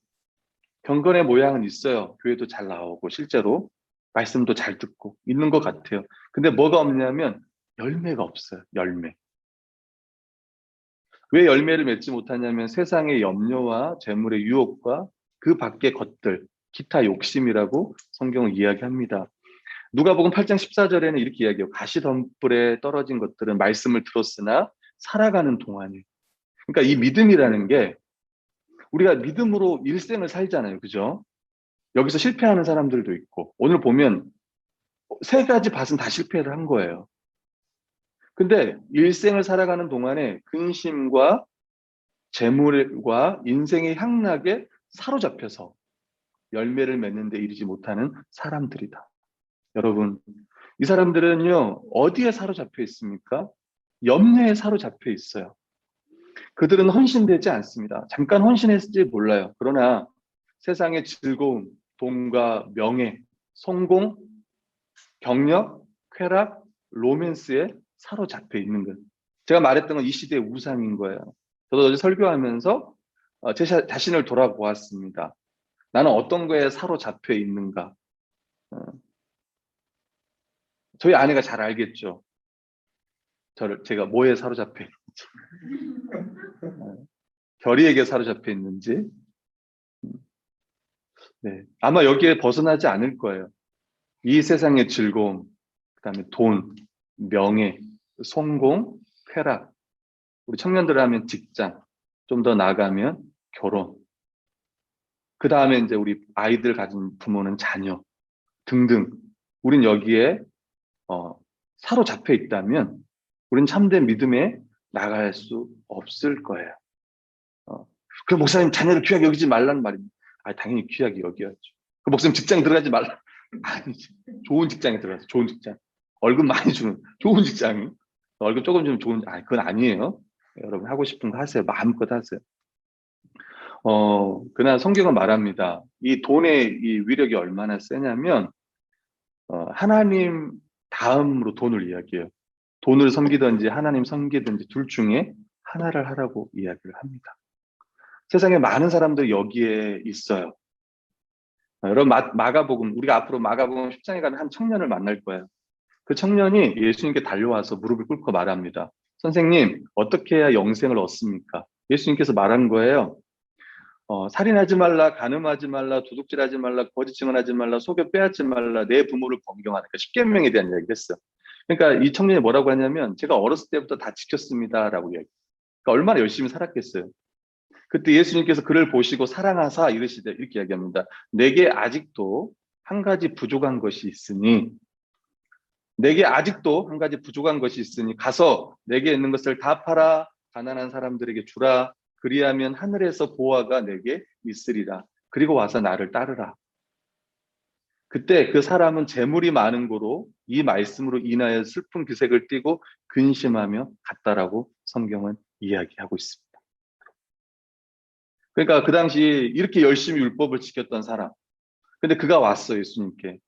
경건의 모양은 있어요. 교회도 잘 나오고 실제로 말씀도 잘 듣고 있는 것 같아요. 근데 뭐가 없냐면 열매가 없어요. 열매. 왜 열매를 맺지 못하냐면 세상의 염려와 재물의 유혹과 그 밖의 것들, 기타 욕심이라고 성경은 이야기합니다. 누가복음 8장 14절에는 이렇게 이야기해요. 가시덤불에 떨어진 것들은 말씀을 들었으나 살아가는 동안이에요. 그러니까 이 믿음이라는 게 우리가 믿음으로 일생을 살잖아요. 그죠? 여기서 실패하는 사람들도 있고 오늘 보면 세 가지 밭은 다 실패를 한 거예요. 근데 일생을 살아가는 동안에 근심과 재물과 인생의 향락에 사로잡혀서 열매를 맺는 데 이르지 못하는 사람들이다. 여러분, 이 사람들은요, 어디에 사로잡혀 있습니까? 염려에 사로잡혀 있어요. 그들은 헌신되지 않습니다. 잠깐 헌신했을지 몰라요. 그러나 세상의 즐거움, 돈과 명예, 성공, 경력, 쾌락, 로맨스에 사로잡혀 있는 것. 제가 말했던 건 이 시대의 우상인 거예요. 저도 어제 설교하면서 제 자신을 돌아보았습니다. 나는 어떤 거에 사로잡혀 있는가? 어, 저희 아내가 잘 알겠죠. 제가 뭐에 사로잡혀 있는지, 결의에게 사로잡혀 있는지. 네, 아마 여기에 벗어나지 않을 거예요. 이 세상의 즐거움, 그다음에 돈, 명예, 성공, 쾌락. 우리 청년들 하면 직장, 좀 더 나아가면 결혼. 그 다음에 이제 우리 아이들 가진 부모는 자녀 등등. 우린 여기에 어, 사로잡혀 있다면 우린 참된 믿음에 나갈 수 없을 거예요. 어, 그 목사님 자녀를 귀하게 여기지 말라는 말입니다. 아, 당연히 귀하게 여겨야죠. 그 목사님 직장 들어가지 말라. 아니지. 좋은 직장에 들어가서 좋은 직장. 월급 많이 주는 좋은 직장이. 월급 조금 주면 좋은, 그건 아니에요. 여러분 하고 싶은 거 하세요. 마음껏 하세요. 그날 성경은 말합니다. 이 돈의 이 위력이 얼마나 세냐면, 하나님 다음으로 돈을 이야기해요. 돈을 섬기든지 하나님 섬기든지 둘 중에 하나를 하라고 이야기를 합니다. 세상에 많은 사람들이 여기에 있어요. 여러분, 마가복음, 우리가 앞으로 마가복음 10장에 가는 한 청년을 만날 거예요. 그 청년이 예수님께 달려와서 무릎을 꿇고 말합니다. 선생님, 어떻게 해야 영생을 얻습니까? 예수님께서 말한 거예요. 살인하지 말라, 간음하지 말라, 도둑질하지 말라, 거짓 증언하지 말라, 속여 빼앗지 말라, 내 부모를 공경하라. 그러니까 십계명에 대한 이야기를 했어요. 그러니까 이 청년이 뭐라고 하냐면 제가 어렸을 때부터 다 지켰습니다라고 이야기. 그러니까 얼마나 열심히 살았겠어요. 그때 예수님께서 그를 보시고 사랑하사 이르시되 이렇게 이야기합니다. 내게 아직도 한 가지 부족한 것이 있으니 내게 아직도 한 가지 부족한 것이 있으니 가서 내게 있는 것을 다 팔아 가난한 사람들에게 주라. 그리하면 하늘에서 보화가 내게 있으리라. 그리고 와서 나를 따르라. 그때 그 사람은 재물이 많은 고로 이 말씀으로 인하여 슬픈 기색을 띠고 근심하며 갔다라고 성경은 이야기하고 있습니다. 그러니까 그 당시 이렇게 열심히 율법을 지켰던 사람. 근데 그가 왔어, 예수님께.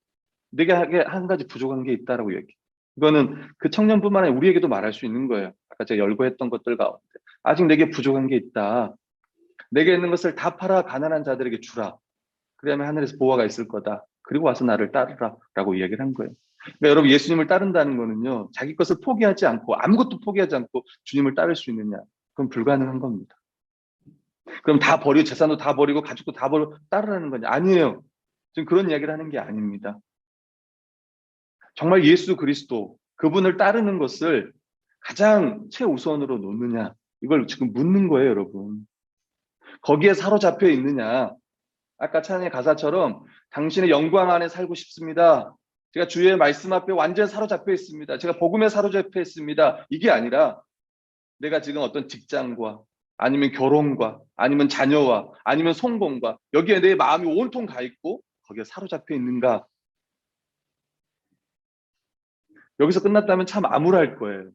내게 한 가지 부족한 게 있다라고 얘기. 이거는 그 청년뿐만 아니라 우리에게도 말할 수 있는 거예요. 아까 제가 열거했던 것들 가운데. 아직 내게 부족한 게 있다. 내게 있는 것을 다 팔아 가난한 자들에게 주라. 그러면 하늘에서 보화가 있을 거다. 그리고 와서 나를 따르라. 라고 이야기를 한 거예요. 그러니까 여러분, 예수님을 따른다는 거는요, 자기 것을 포기하지 않고, 아무것도 포기하지 않고 주님을 따를 수 있느냐. 그건 불가능한 겁니다. 그럼 다 버리고, 재산도 다 버리고, 가족도 다 버리고, 따르라는 거냐? 아니에요. 지금 그런 이야기를 하는 게 아닙니다. 정말 예수 그리스도, 그분을 따르는 것을 가장 최우선으로 놓느냐. 이걸 지금 묻는 거예요, 여러분. 거기에 사로잡혀 있느냐. 아까 찬양의 가사처럼 당신의 영광 안에 살고 싶습니다. 제가 주의 말씀 앞에 완전 사로잡혀 있습니다. 제가 복음에 사로잡혀 있습니다. 이게 아니라 내가 지금 어떤 직장과 아니면 결혼과 아니면 자녀와 아니면 성공과 여기에 내 마음이 온통 가 있고 거기에 사로잡혀 있는가. 여기서 끝났다면 참 암울할 거예요.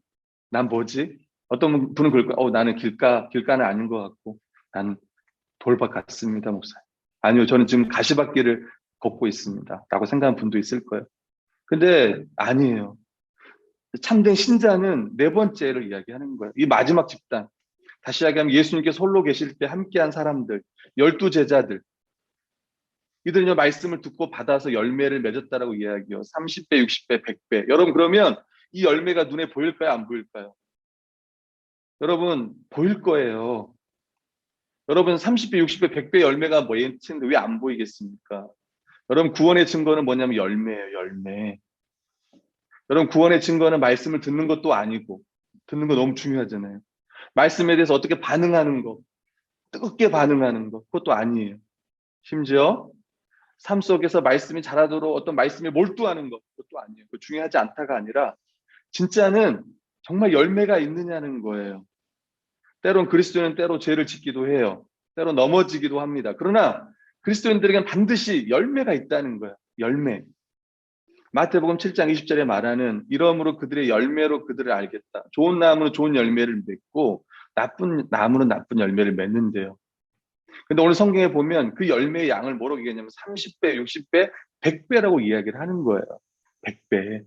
난 뭐지? 어떤 분은 그럴 거예요. 나는 길가는 아닌 것 같고 나는 돌밭 같습니다, 목사님. 아니요, 저는 지금 가시밭길을 걷고 있습니다. 라고 생각하는 분도 있을 거예요. 근데 아니에요. 참된 신자는 네 번째를 이야기하는 거예요. 이 마지막 집단. 다시 이야기하면 예수님께서 홀로 계실 때 함께한 사람들, 12 제자들. 이들은요, 말씀을 듣고 받아서 열매를 맺었다라고 이야기해요. 30배, 60배, 100배. 여러분, 그러면 이 열매가 눈에 보일까요? 안 보일까요? 여러분, 보일 거예요. 여러분, 30배, 60배, 100배 열매가 뭐인데 왜 안 보이겠습니까? 여러분, 구원의 증거는 뭐냐면 열매예요, 열매. 여러분, 구원의 증거는 말씀을 듣는 것도 아니고, 듣는 거 너무 중요하잖아요. 말씀에 대해서 어떻게 반응하는 거, 뜨겁게 반응하는 거, 그것도 아니에요. 심지어 삶 속에서 말씀이 자라도록 어떤 말씀에 몰두하는 것, 그것도 아니에요. 그거 중요하지 않다가 아니라, 진짜는 정말 열매가 있느냐는 거예요. 때론 그리스도인은 때로 죄를 짓기도 해요. 때로 넘어지기도 합니다. 그러나 그리스도인들에게는 반드시 열매가 있다는 거예요. 열매. 마태복음 7장 20절에 말하는 이러므로 그들의 열매로 그들을 알겠다. 좋은 나무는 좋은 열매를 맺고 나무는 나쁜 열매를 맺는데요. 근데 오늘 성경에 보면 그 열매의 양을 뭐라고 얘기하냐면 30배, 60배, 100배라고 이야기를 하는 거예요. 100배.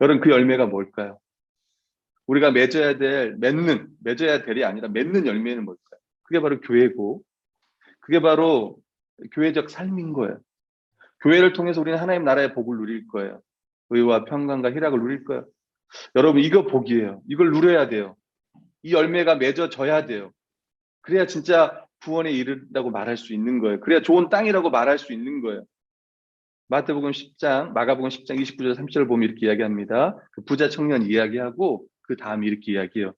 여러분 그 열매가 뭘까요? 우리가 맺어야 될이 아니라 맺는 열매는 뭘까요? 그게 바로 교회고, 그게 바로 교회적 삶인 거예요. 교회를 통해서 우리는 하나님 나라의 복을 누릴 거예요. 의와 평강과 희락을 누릴 거예요. 여러분 이거 복이에요. 이걸 누려야 돼요. 이 열매가 맺어져야 돼요. 그래야 진짜 구원에 이른다고 말할 수 있는 거예요. 그래야 좋은 땅이라고 말할 수 있는 거예요. 마가복음 10장 29절 30절을 보면 이렇게 이야기합니다. 그 부자 청년 이야기하고 그 다음 이렇게 이야기해요.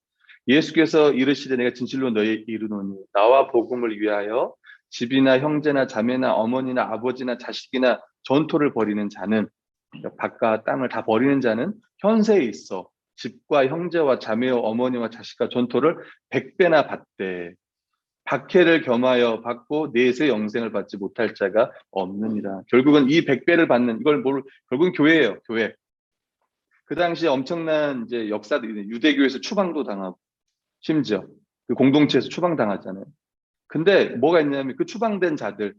예수께서 이르시되 내가 진실로 너희에게 이르노니 나와 복음을 위하여 집이나 형제나 자매나 어머니나 아버지나 자식이나 전토를 벌이는 자는, 밭과 땅을 다 버리는 자는 현세에 있어 집과 형제와 자매와 어머니와 자식과 전토를 100배나 받되 박해를 겸하여 받고 내세 영생을 받지 못할 자가 없느니라. 결국은 이 100배를 받는, 결국은 교회예요. 교회. 그 당시에 엄청난 이제 역사들이, 유대교에서 추방도 당하고 심지어 그 공동체에서 추방당하잖아요. 근데 뭐가 있냐면 그 추방된 자들,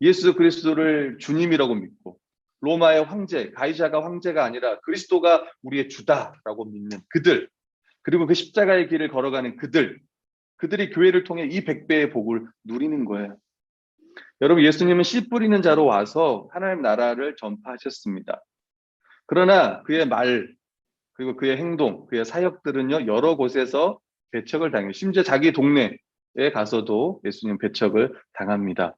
예수 그리스도를 주님이라고 믿고 로마의 황제, 가이사가 황제가 아니라 그리스도가 우리의 주다라고 믿는 그들, 그리고 그 십자가의 길을 걸어가는 그들이 교회를 통해 이 100배의 복을 누리는 거예요. 여러분 예수님은 씨 뿌리는 자로 와서 하나님 나라를 전파하셨습니다. 그러나 그의 말, 그리고 그의 행동, 그의 사역들은요 여러 곳에서 배척을 당해요. 심지어 자기 동네에 가서도 예수님 배척을 당합니다.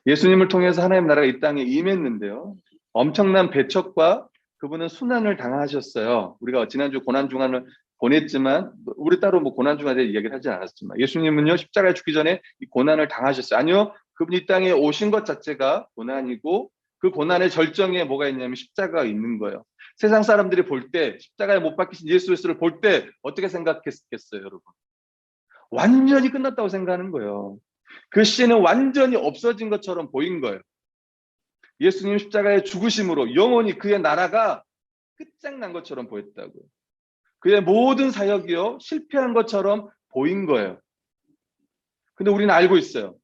예수님을 통해서 하나님 나라가 이 땅에 임했는데요. 엄청난 배척과 그분은 순환을 당하셨어요. 우리가 지난주 고난중환을 보냈지만 우리 따로 뭐 고난중환에 대해 이야기를 하지 않았지만 예수님은요 십자가에 죽기 전에 이 고난을 당하셨어요. 아니요, 그분이 이 땅에 오신 것 자체가 고난이고 그 고난의 절정에 뭐가 있냐면 십자가가 있는 거예요. 세상 사람들이 볼 때 십자가에 못 박히신 예수 그리스도를 볼 때 어떻게 생각했겠어요, 여러분? 완전히 끝났다고 생각하는 거예요. 그 시에는 완전히 없어진 것처럼 보인 거예요. 예수님 십자가의 죽으심으로 영원히 그의 나라가 끝장난 것처럼 보였다고요. 그의 모든 사역이요 실패한 것처럼 보인 거예요. 근데 우리는 알고 있어요.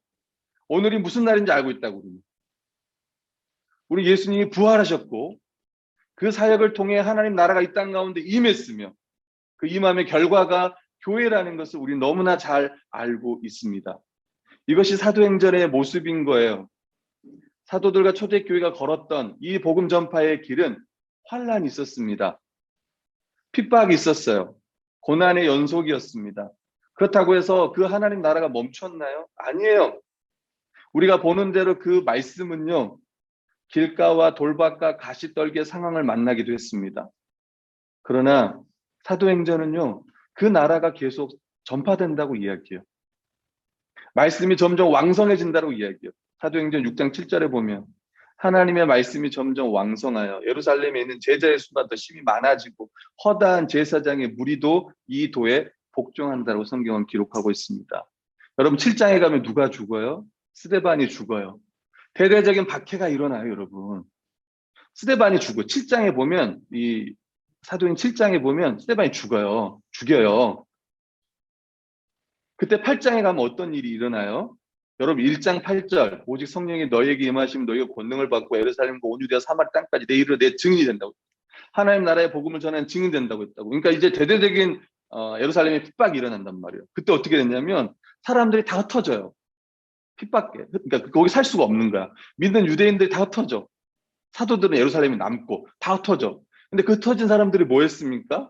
오늘이 무슨 날인지 알고 있다고. 우리 예수님이 부활하셨고 그 사역을 통해 하나님 나라가 이 땅 가운데 임했으며 그 임함의 결과가 교회라는 것을 우리 너무나 잘 알고 있습니다. 이것이 사도행전의 모습인 거예요. 사도들과 초대교회가 걸었던 이 복음 전파의 길은 환란이 있었습니다. 핍박이 있었어요. 고난의 연속이었습니다. 그렇다고 해서 그 하나님 나라가 멈췄나요? 아니에요. 우리가 보는 대로 그 말씀은요, 길가와 돌밭과 가시떨기의 상황을 만나기도 했습니다. 그러나 사도행전은요, 그 나라가 계속 전파된다고 이야기해요. 말씀이 점점 왕성해진다고 이야기해요. 사도행전 6장 7절에 보면 하나님의 말씀이 점점 왕성하여 예루살렘에 있는 제자의 수가 더 심히 많아지고 허다한 제사장의 무리도 이 도에 복종한다고 성경은 기록하고 있습니다. 여러분 7장에 가면 누가 죽어요? 스데반이 죽어요. 대대적인 박해가 일어나요, 여러분. 스데반이 죽어. 7장에 보면 이 사도행 7장에 보면 스데반이 죽어요. 죽여요. 그때 8장에 가면 어떤 일이 일어나요? 여러분 1장 8절 오직 성령이 너에게 임하시면 너희가 권능을 받고 예루살렘과 온 유대와 사마리 땅까지 내 이르러 내 증인이 된다고. 하나님 나라의 복음을 전하는 증인 된다고 했다고. 그러니까 이제 대대적인 예루살렘의 핍박이 일어난단 말이에요. 그때 어떻게 됐냐면 사람들이 다 흩어져요. 핍박해. 그러니까 거기 살 수가 없는 거야. 믿는 유대인들이 다 흩어져. 사도들은 예루살렘에 남고 다 흩어져. 근데 그 흩어진 사람들이 뭐 했습니까?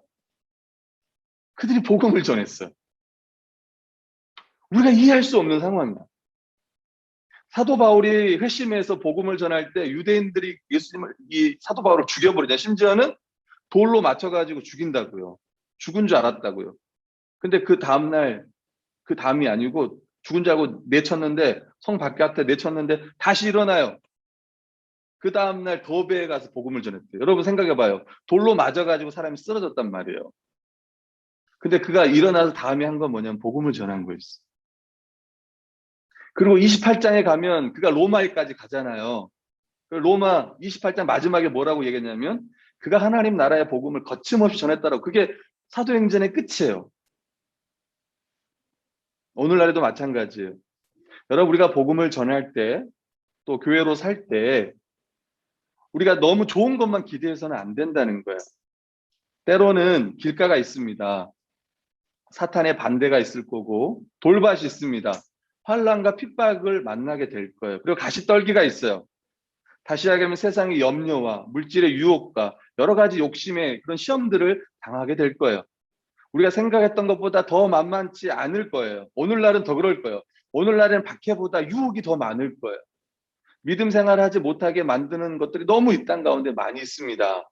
그들이 복음을 전했어요. 우리가 이해할 수 없는 상황이야. 사도 바울이 회심해서 복음을 전할 때 유대인들이 예수님을 이 사도 바울을 죽여버리냐, 심지어는 돌로 맞춰가지고 죽인다고요. 죽은 줄 알았다고요. 근데 그 다음날, 그 다음이 아니고 죽은 줄 알고 내쳤는데 성 바깥에 내쳤는데 다시 일어나요. 그 다음날 더베에 가서 복음을 전했대요. 여러분 생각해봐요. 돌로 맞아가지고 사람이 쓰러졌단 말이에요. 근데 그가 일어나서 다음에 한 건 뭐냐면 복음을 전한 거였어. 그리고 28장에 가면 그가 로마에까지 가잖아요. 로마 28장 마지막에 뭐라고 얘기했냐면 그가 하나님 나라의 복음을 거침없이 전했다라고. 그게 사도행전의 끝이에요. 오늘날에도 마찬가지예요. 여러분, 우리가 복음을 전할 때, 또 교회로 살 때 우리가 너무 좋은 것만 기대해서는 안 된다는 거예요. 때로는 길가가 있습니다. 사탄의 반대가 있을 거고 돌밭이 있습니다. 환난과 핍박을 만나게 될 거예요. 그리고 가시떨기가 있어요. 다시 이야기하면 세상의 염려와 물질의 유혹과 여러 가지 욕심의 그런 시험들을 당하게 될 거예요. 우리가 생각했던 것보다 더 만만치 않을 거예요. 오늘날은 더 그럴 거예요. 오늘날은 박해보다 유혹이 더 많을 거예요. 믿음 생활을 하지 못하게 만드는 것들이 너무 이 땅 가운데 많이 있습니다.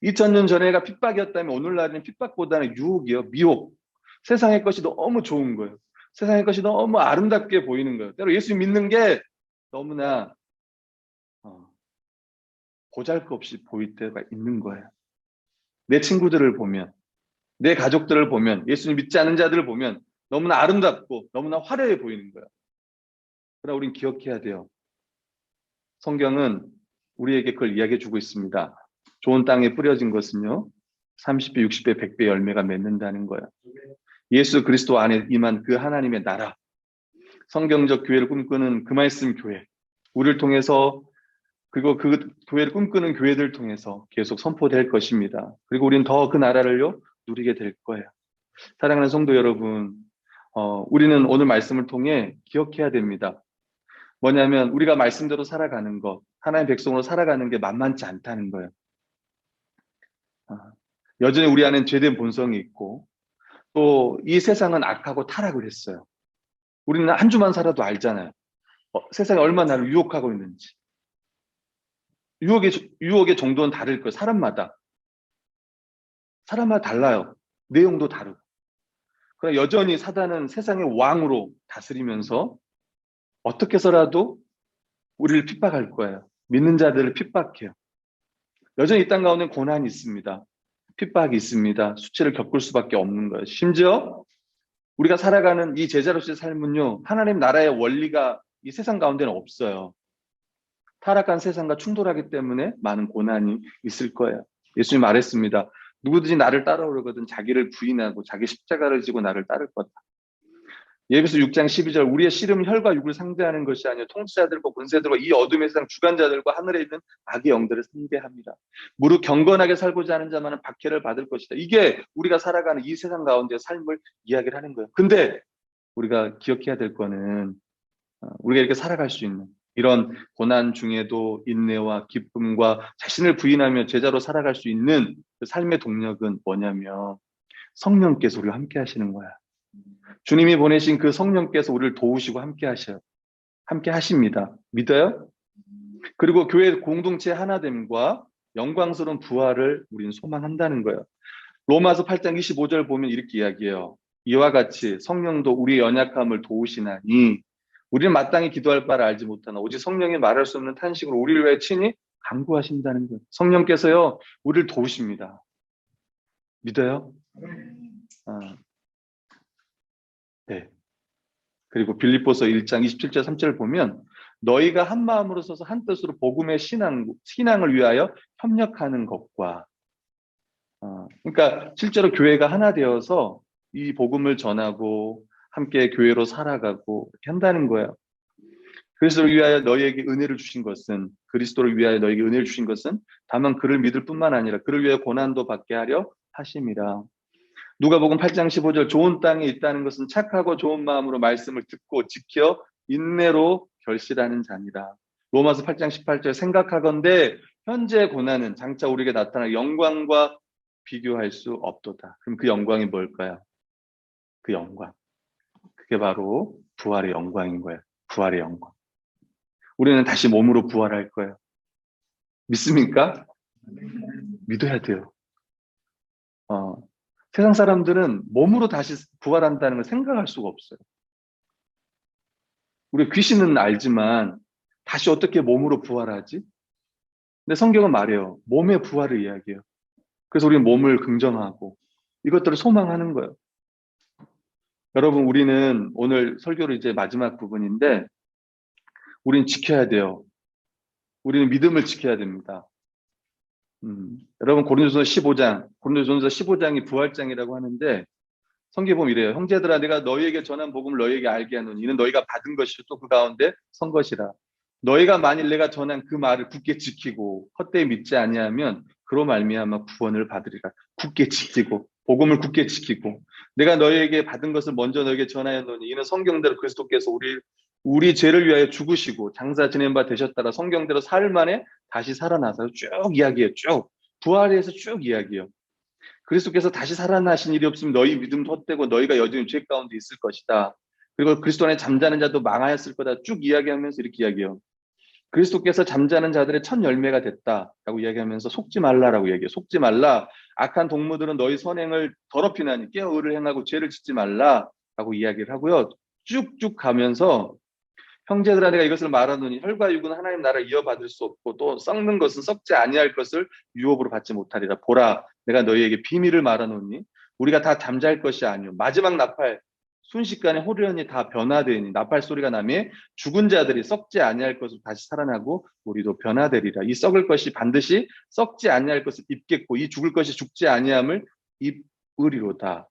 2000년 전에가 핍박이었다면 오늘날은 핍박보다는 유혹이요, 미혹. 세상의 것이 너무 좋은 거예요. 세상의 것이 너무 아름답게 보이는 거예요. 때로 예수 믿는 게 너무나 보잘것없이 보일 때가 있는 거예요. 내 친구들을 보면, 내 가족들을 보면, 예수님 믿지 않는 자들을 보면 너무나 아름답고 너무나 화려해 보이는 거예요. 그러나 우린 기억해야 돼요. 성경은 우리에게 그걸 이야기해 주고 있습니다. 좋은 땅에 뿌려진 것은요, 30배, 60배, 100배 열매가 맺는다는 거예요. 예수 그리스도 안에 임한 그 하나님의 나라, 성경적 교회를 꿈꾸는 그 말씀 교회, 우리를 통해서, 그리고 그 교회를 꿈꾸는 교회들 통해서 계속 선포될 것입니다. 그리고 우리는 더 그 나라를요 누리게 될 거예요. 사랑하는 성도 여러분, 우리는 오늘 말씀을 통해 기억해야 됩니다. 뭐냐면 우리가 말씀대로 살아가는 것, 하나님의 백성으로 살아가는 게 만만치 않다는 거예요. 여전히 우리 안엔 죄된 본성이 있고 또 이 세상은 악하고 타락을 했어요. 우리는 한 주만 살아도 알잖아요. 세상이 얼마나 나를 유혹하고 있는지. 유혹의 정도는 다를 거예요. 사람마다 달라요. 내용도 다르고. 그러나 여전히 사단은 세상의 왕으로 다스리면서 어떻게 해서라도 우리를 핍박할 거예요. 믿는 자들을 핍박해요. 여전히 이 땅 가운데 고난이 있습니다. 핍박이 있습니다. 수치를 겪을 수밖에 없는 거예요. 심지어 우리가 살아가는 이 제자로서의 삶은요, 하나님 나라의 원리가 이 세상 가운데는 없어요. 타락한 세상과 충돌하기 때문에 많은 고난이 있을 거예요. 예수님 말했습니다. 누구든지 나를 따라오려거든 자기를 부인하고 자기 십자가를 지고 나를 따를 거다. 예배서 6장 12절, 우리의 씨름은 혈과 육을 상대하는 것이 아니요 통치자들과 권세들과 이 어둠의 세상 주관자들과 하늘에 있는 악의 영들을 상대합니다. 무릇 경건하게 살고자 하는 자만은 박해를 받을 것이다. 이게 우리가 살아가는 이 세상 가운데 삶을 이야기를 하는 거예요. 근데 우리가 기억해야 될 거는 우리가 이렇게 살아갈 수 있는 이런 고난 중에도 인내와 기쁨과 자신을 부인하며 제자로 살아갈 수 있는 그 삶의 동력은 뭐냐면 성령께서 우리와 함께 하시는 거야. 주님이 보내신 그 성령께서 우리를 도우시고 함께 하셔요. 함께 하십니다. 믿어요? 그리고 교회 공동체 하나됨과 영광스러운 부활을 우리는 소망한다는 거예요. 로마서 8장 25절 보면 이렇게 이야기해요. 이와 같이 성령도 우리의 연약함을 도우시나니 우리는 마땅히 기도할 바를 알지 못하나 오직 성령이 말할 수 없는 탄식으로 우리를 위해 친히 간구하신다는 거예요. 성령께서요 우리를 도우십니다. 믿어요? 네. 그리고 빌립보서 1장 27절 3절을 보면 너희가 한 마음으로 서서 한 뜻으로 복음의 신앙을 위하여 협력하는 것과 그러니까 실제로 교회가 하나 되어서 이 복음을 전하고 함께 교회로 살아가고 이렇게 한다는 거예요. 그리스도를 위하여 너희에게 은혜를 주신 것은 그리스도를 위하여 너희에게 은혜를 주신 것은 다만 그를 믿을 뿐만 아니라 그를 위하여 고난도 받게 하려 하심이라. 누가복음 8장 15절 좋은 땅에 있다는 것은 착하고 좋은 마음으로 말씀을 듣고 지켜 인내로 결실하는 자니라. 로마서 8장 18절 생각하건대 현재 고난은 장차 우리에게 나타날 영광과 비교할 수 없도다. 그럼 그 영광이 뭘까요? 그 영광. 그게 바로 부활의 영광인 거예요. 부활의 영광. 우리는 다시 몸으로 부활할 거예요. 믿습니까? 믿어야 돼요. 세상 사람들은 몸으로 다시 부활한다는 걸 생각할 수가 없어요. 우리 귀신은 알지만 다시 어떻게 몸으로 부활하지? 근데 성경은 말해요. 몸의 부활을 이야기해요. 그래서 우리는 몸을 긍정하고 이것들을 소망하는 거예요. 여러분, 우리는 오늘 설교로 이제 마지막 부분인데 우리는 지켜야 돼요. 우리는 믿음을 지켜야 됩니다. 여러분 고린도전서 15장이 부활장이라고 하는데 성경에 보면 이래요. 형제들아, 내가 너희에게 전한 복음을 너희에게 알게 하노니 이는 너희가 받은 것이요 또 그 가운데 선 것이라. 너희가 만일 내가 전한 그 말을 굳게 지키고 헛되이 믿지 아니하면 그로 말미암아 구원을 받으리라. 굳게 지키고 복음을 굳게 지키고 내가 너희에게 받은 것을 먼저 너희에게 전하였노니 이는 성경대로 그리스도께서 우리 죄를 위하여 죽으시고 장사 지낸 바 되셨다라. 성경대로 사흘 만에 다시 살아나서 쭉 이야기해요. 쭉 부활해서 쭉 이야기해요. 그리스도께서 다시 살아나신 일이 없으면 너희 믿음도 헛되고 너희가 여전히 죄 가운데 있을 것이다. 그리고 그리스도 안에 잠자는 자도 망하였을 거다. 쭉 이야기하면서 이렇게 이야기해요. 그리스도께서 잠자는 자들의 첫 열매가 됐다라고 이야기하면서 속지 말라라고 얘기해요. 속지 말라. 악한 동무들은 너희 선행을 더럽히나니 깨어 의를 행하고 죄를 짓지 말라라고 이야기를 하고요. 쭉쭉 가면서 형제들아 내가 이것을 말하노니 혈과 육은 하나님 나라를 이어받을 수 없고 또 썩는 것은 썩지 아니할 것을 유업으로 받지 못하리라. 보라 내가 너희에게 비밀을 말하노니 우리가 다 잠잘 것이 아니요 마지막 나팔 순식간에 호련히 다 변화되니 나팔 소리가 나매 죽은 자들이 썩지 아니할 것을 다시 살아나고 우리도 변화되리라. 이 썩을 것이 반드시 썩지 아니할 것을 입겠고 이 죽을 것이 죽지 아니함을 입으리로다.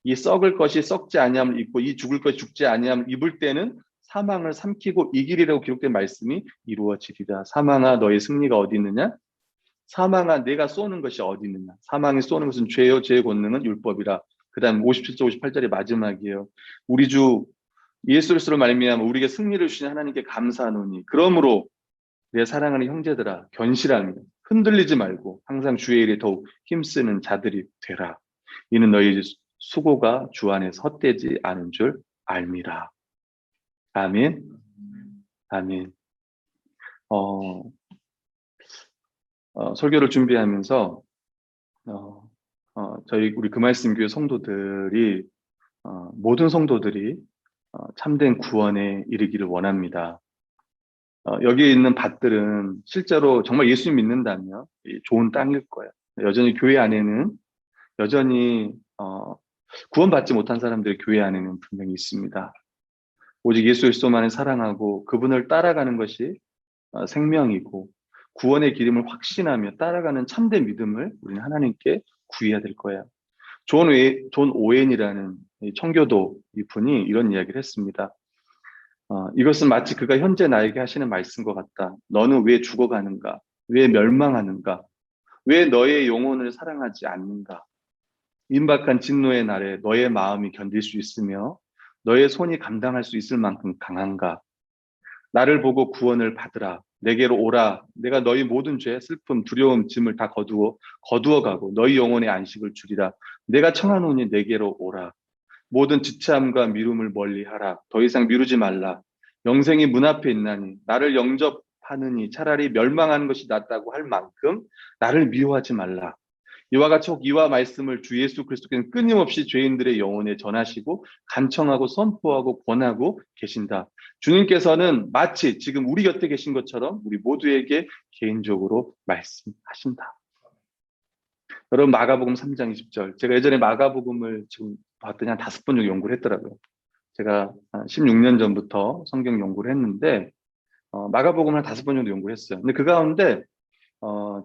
이 썩을 것이 썩지 아니함을 입고 이 죽을 것이 죽지 아니함을 입을 때는 사망을 삼키고 이기리라고 기록된 말씀이 이루어지리라. 사망아 너의 승리가 어디 있느냐? 사망아 내가 쏘는 것이 어디 있느냐? 사망이 쏘는 것은 죄요 죄의 권능은 율법이라. 그 다음 57절 58절이 마지막이에요. 우리 주 예수 그리스도로 말미암아 우리에게 승리를 주신 하나님께 감사하노니 그러므로 내 사랑하는 형제들아 견실하며 흔들리지 말고 항상 주의 일에 더욱 힘쓰는 자들이 되라. 이는 너희 수고가 주 안에서 헛되지 않은 줄 알미라. 아멘. 아멘. 설교를 준비하면서 저희 우리 금말씀교회 성도들이 모든 성도들이 참된 구원에 이르기를 원합니다. 여기에 있는 밭들은 실제로 정말 예수 믿는다면 좋은 땅일 거예요. 여전히 교회 안에는 여전히 구원받지 못한 사람들이 교회 안에는 분명히 있습니다. 오직 예수 그리스도만을 사랑하고 그분을 따라가는 것이 생명이고 구원의 기름을 확신하며 따라가는 참된 믿음을 우리는 하나님께 구해야 될 거예요. 존 오웬이라는 청교도 이분이 이런 이야기를 했습니다. 이것은 마치 그가 현재 나에게 하시는 말씀과 같다. 너는 왜 죽어가는가? 왜 멸망하는가? 왜 너의 영혼을 사랑하지 않는가? 임박한 진노의 날에 너의 마음이 견딜 수 있으며 너의 손이 감당할 수 있을 만큼 강한가? 나를 보고 구원을 받으라. 내게로 오라. 내가 너희 모든 죄, 슬픔, 두려움, 짐을 다 거두어 가고 너희 영혼의 안식을 주리라. 내가 청하노니 내게로 오라. 모든 지체함과 미움을 멀리하라. 더 이상 미루지 말라. 영생이 문 앞에 있나니 나를 영접하느니 차라리 멸망하는 것이 낫다고 할 만큼 나를 미워하지 말라. 이와 같이 혹 이와 말씀을 주 예수 그리스도께서는 끊임없이 죄인들의 영혼에 전하시고 간청하고 선포하고 권하고 계신다. 주님께서는 마치 지금 우리 곁에 계신 것처럼 우리 모두에게 개인적으로 말씀하신다. 여러분 마가복음 3장 20절. 제가 예전에 마가복음을 지금 봤더니 한 5번 정도 연구를 했더라고요. 제가 한 16년 전부터 성경 연구를 했는데 마가복음을 한 5번 정도 연구를 했어요. 근데 그 가운데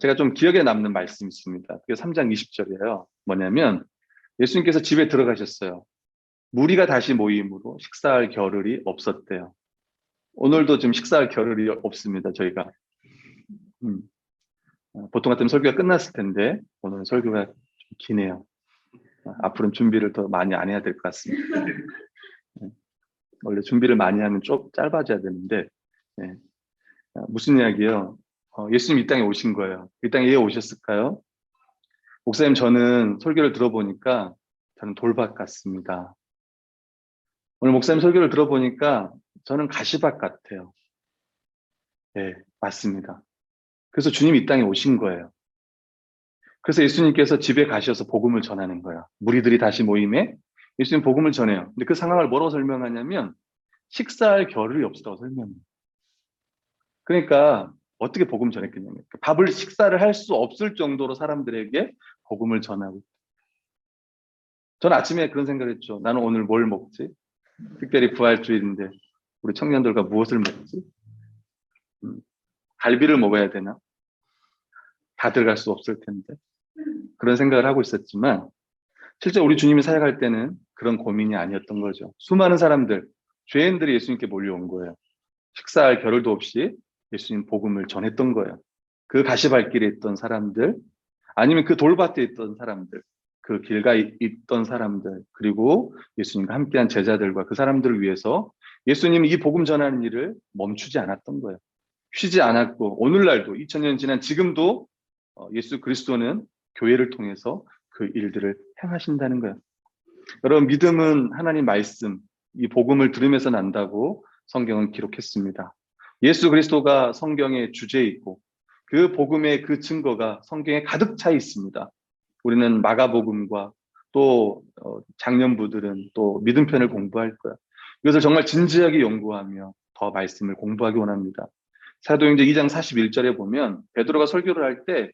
제가 좀 기억에 남는 말씀이 있습니다. 그게 3장 20절이에요. 뭐냐면 예수님께서 집에 들어가셨어요. 무리가 다시 모임으로 식사할 겨를이 없었대요. 오늘도 지금 식사할 겨를이 없습니다. 저희가. 보통 같으면 설교가 끝났을 텐데 오늘 설교가 좀 기네요. 앞으로는 준비를 더 많이 안 해야 될 것 같습니다. 원래 준비를 많이 하면 좀 짧아져야 되는데 무슨 이야기예요? 예수님 이 땅에 오신 거예요. 이 땅에 왜 오셨을까요? 목사님 저는 설교를 들어보니까 저는 돌밭 같습니다. 오늘 목사님 설교를 들어보니까 저는 가시밭 같아요. 네, 맞습니다. 그래서 주님이 이 땅에 오신 거예요. 그래서 예수님께서 집에 가셔서 복음을 전하는 거예요. 무리들이 다시 모임에 예수님 복음을 전해요. 근데 그 상황을 뭐라고 설명하냐면 식사할 겨를이 없었다고 설명해요. 그러니까 어떻게 복음 전했겠냐면 밥을 식사를 할 수 없을 정도로 사람들에게 복음을 전하고. 저는 아침에 그런 생각을 했죠. 나는 오늘 뭘 먹지? 특별히 부활주일인데 우리 청년들과 무엇을 먹지? 갈비를 먹어야 되나? 다 들어갈 수 없을 텐데. 그런 생각을 하고 있었지만 실제 우리 주님이 사역할 때는 그런 고민이 아니었던 거죠. 수많은 사람들, 죄인들이 예수님께 몰려온 거예요. 식사할 겨를도 없이 예수님 복음을 전했던 거예요. 그 가시발길에 있던 사람들, 아니면 그 돌밭에 있던 사람들, 그 길가에 있던 사람들, 그리고 예수님과 함께한 제자들과 그 사람들을 위해서 예수님이 이 복음 전하는 일을 멈추지 않았던 거예요. 쉬지 않았고 오늘날도 2000년 지난 지금도 예수 그리스도는 교회를 통해서 그 일들을 행하신다는 거예요. 여러분, 믿음은 하나님 말씀, 이 복음을 들으면서 난다고 성경은 기록했습니다. 예수 그리스도가 성경의 주제이고 그 복음의 그 증거가 성경에 가득 차 있습니다. 우리는 마가복음과 또 장년부들은 또 믿음편을 공부할 거야. 이것을 정말 진지하게 연구하며 더 말씀을 공부하기 원합니다. 사도행전 2장 41절에 보면 베드로가 설교를 할 때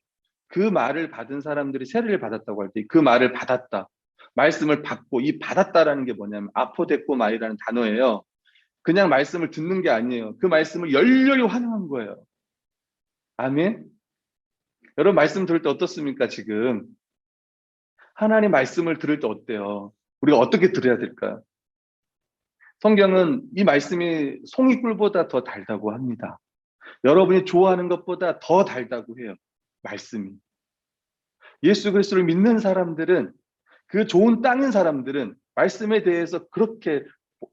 그 말을 받은 사람들이 세례를 받았다고 할 때 그 말을 받았다. 말씀을 받고 이 받았다라는 게 뭐냐면 아포데코마이라는 단어예요. 그냥 말씀을 듣는 게 아니에요. 그 말씀을 열렬히 환영한 거예요. 아멘. 여러분, 말씀 들을 때 어떻습니까? 지금 하나님 말씀을 들을 때 어때요? 우리가 어떻게 들어야 될까요? 성경은 이 말씀이 송이꿀보다 더 달다고 합니다. 여러분이 좋아하는 것보다 더 달다고 해요. 말씀이. 예수 그리스도를 믿는 사람들은, 그 좋은 땅인 사람들은 말씀에 대해서 그렇게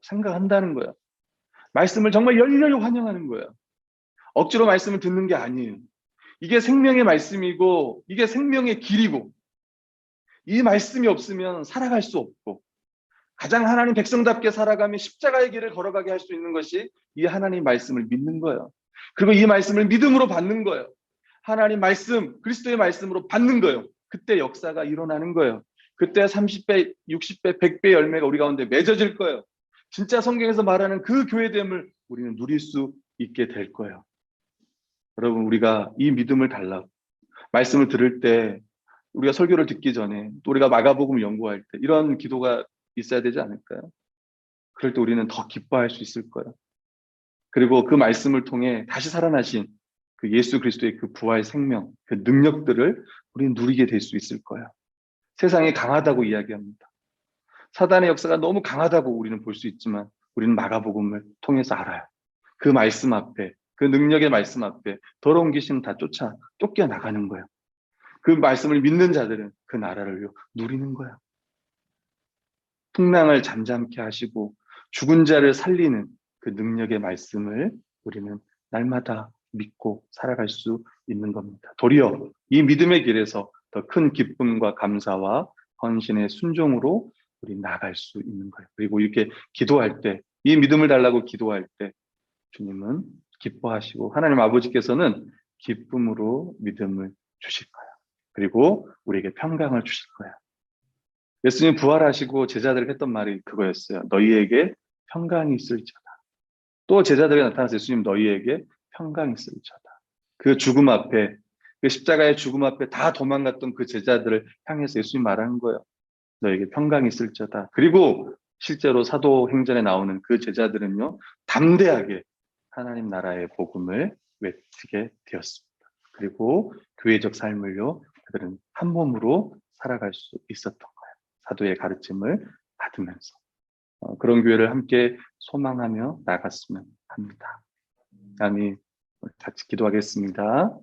생각한다는 거예요. 말씀을 정말 열렬히 환영하는 거예요. 억지로 말씀을 듣는 게 아니에요. 이게 생명의 말씀이고 이게 생명의 길이고 이 말씀이 없으면 살아갈 수 없고 가장 하나님 백성답게 살아가며 십자가의 길을 걸어가게 할 수 있는 것이 이 하나님 말씀을 믿는 거예요. 그리고 이 말씀을 믿음으로 받는 거예요. 하나님 말씀, 그리스도의 말씀으로 받는 거예요. 그때 역사가 일어나는 거예요. 그때 30배, 60배, 100배 열매가 우리 가운데 맺어질 거예요. 진짜 성경에서 말하는 그 교회됨을 우리는 누릴 수 있게 될 거예요. 여러분, 우리가 이 믿음을 달라고 말씀을 들을 때 우리가 설교를 듣기 전에 또 우리가 마가복음을 연구할 때 이런 기도가 있어야 되지 않을까요? 그럴 때 우리는 더 기뻐할 수 있을 거예요. 그리고 그 말씀을 통해 다시 살아나신 그 예수 그리스도의 그 부활 생명, 그 능력들을 우리는 누리게 될 수 있을 거예요. 세상이 강하다고 이야기합니다. 사단의 역사가 너무 강하다고 우리는 볼 수 있지만 우리는 마가복음을 통해서 알아요. 그 말씀 앞에, 그 능력의 말씀 앞에 더러운 귀신은 다 쫓겨나가는 거예요. 그 말씀을 믿는 자들은 그 나라를 누리는 거야. 풍랑을 잠잠케 하시고 죽은 자를 살리는 그 능력의 말씀을 우리는 날마다 믿고 살아갈 수 있는 겁니다. 도리어 이 믿음의 길에서 더 큰 기쁨과 감사와 헌신의 순종으로 우리 나아갈 수 있는 거예요. 그리고 이렇게 기도할 때, 이 믿음을 달라고 기도할 때 주님은 기뻐하시고 하나님 아버지께서는 기쁨으로 믿음을 주실 거예요. 그리고 우리에게 평강을 주실 거예요. 예수님 부활하시고 제자들에게 했던 말이 그거였어요. 너희에게 평강이 있을지어다. 또 제자들에게 나타나서 예수님 너희에게 평강이 있을지어다. 그 죽음 앞에, 그 십자가의 죽음 앞에 다 도망갔던 그 제자들을 향해서 예수님 말하는 거예요. 너에게 평강이 있을지어다. 그리고 실제로 사도행전에 나오는 그 제자들은요, 담대하게 하나님 나라의 복음을 외치게 되었습니다. 그리고 교회적 삶을요, 그들은 한 몸으로 살아갈 수 있었던 거예요. 사도의 가르침을 받으면서. 그런 교회를 함께 소망하며 나갔으면 합니다. 아멘. 같이 기도하겠습니다.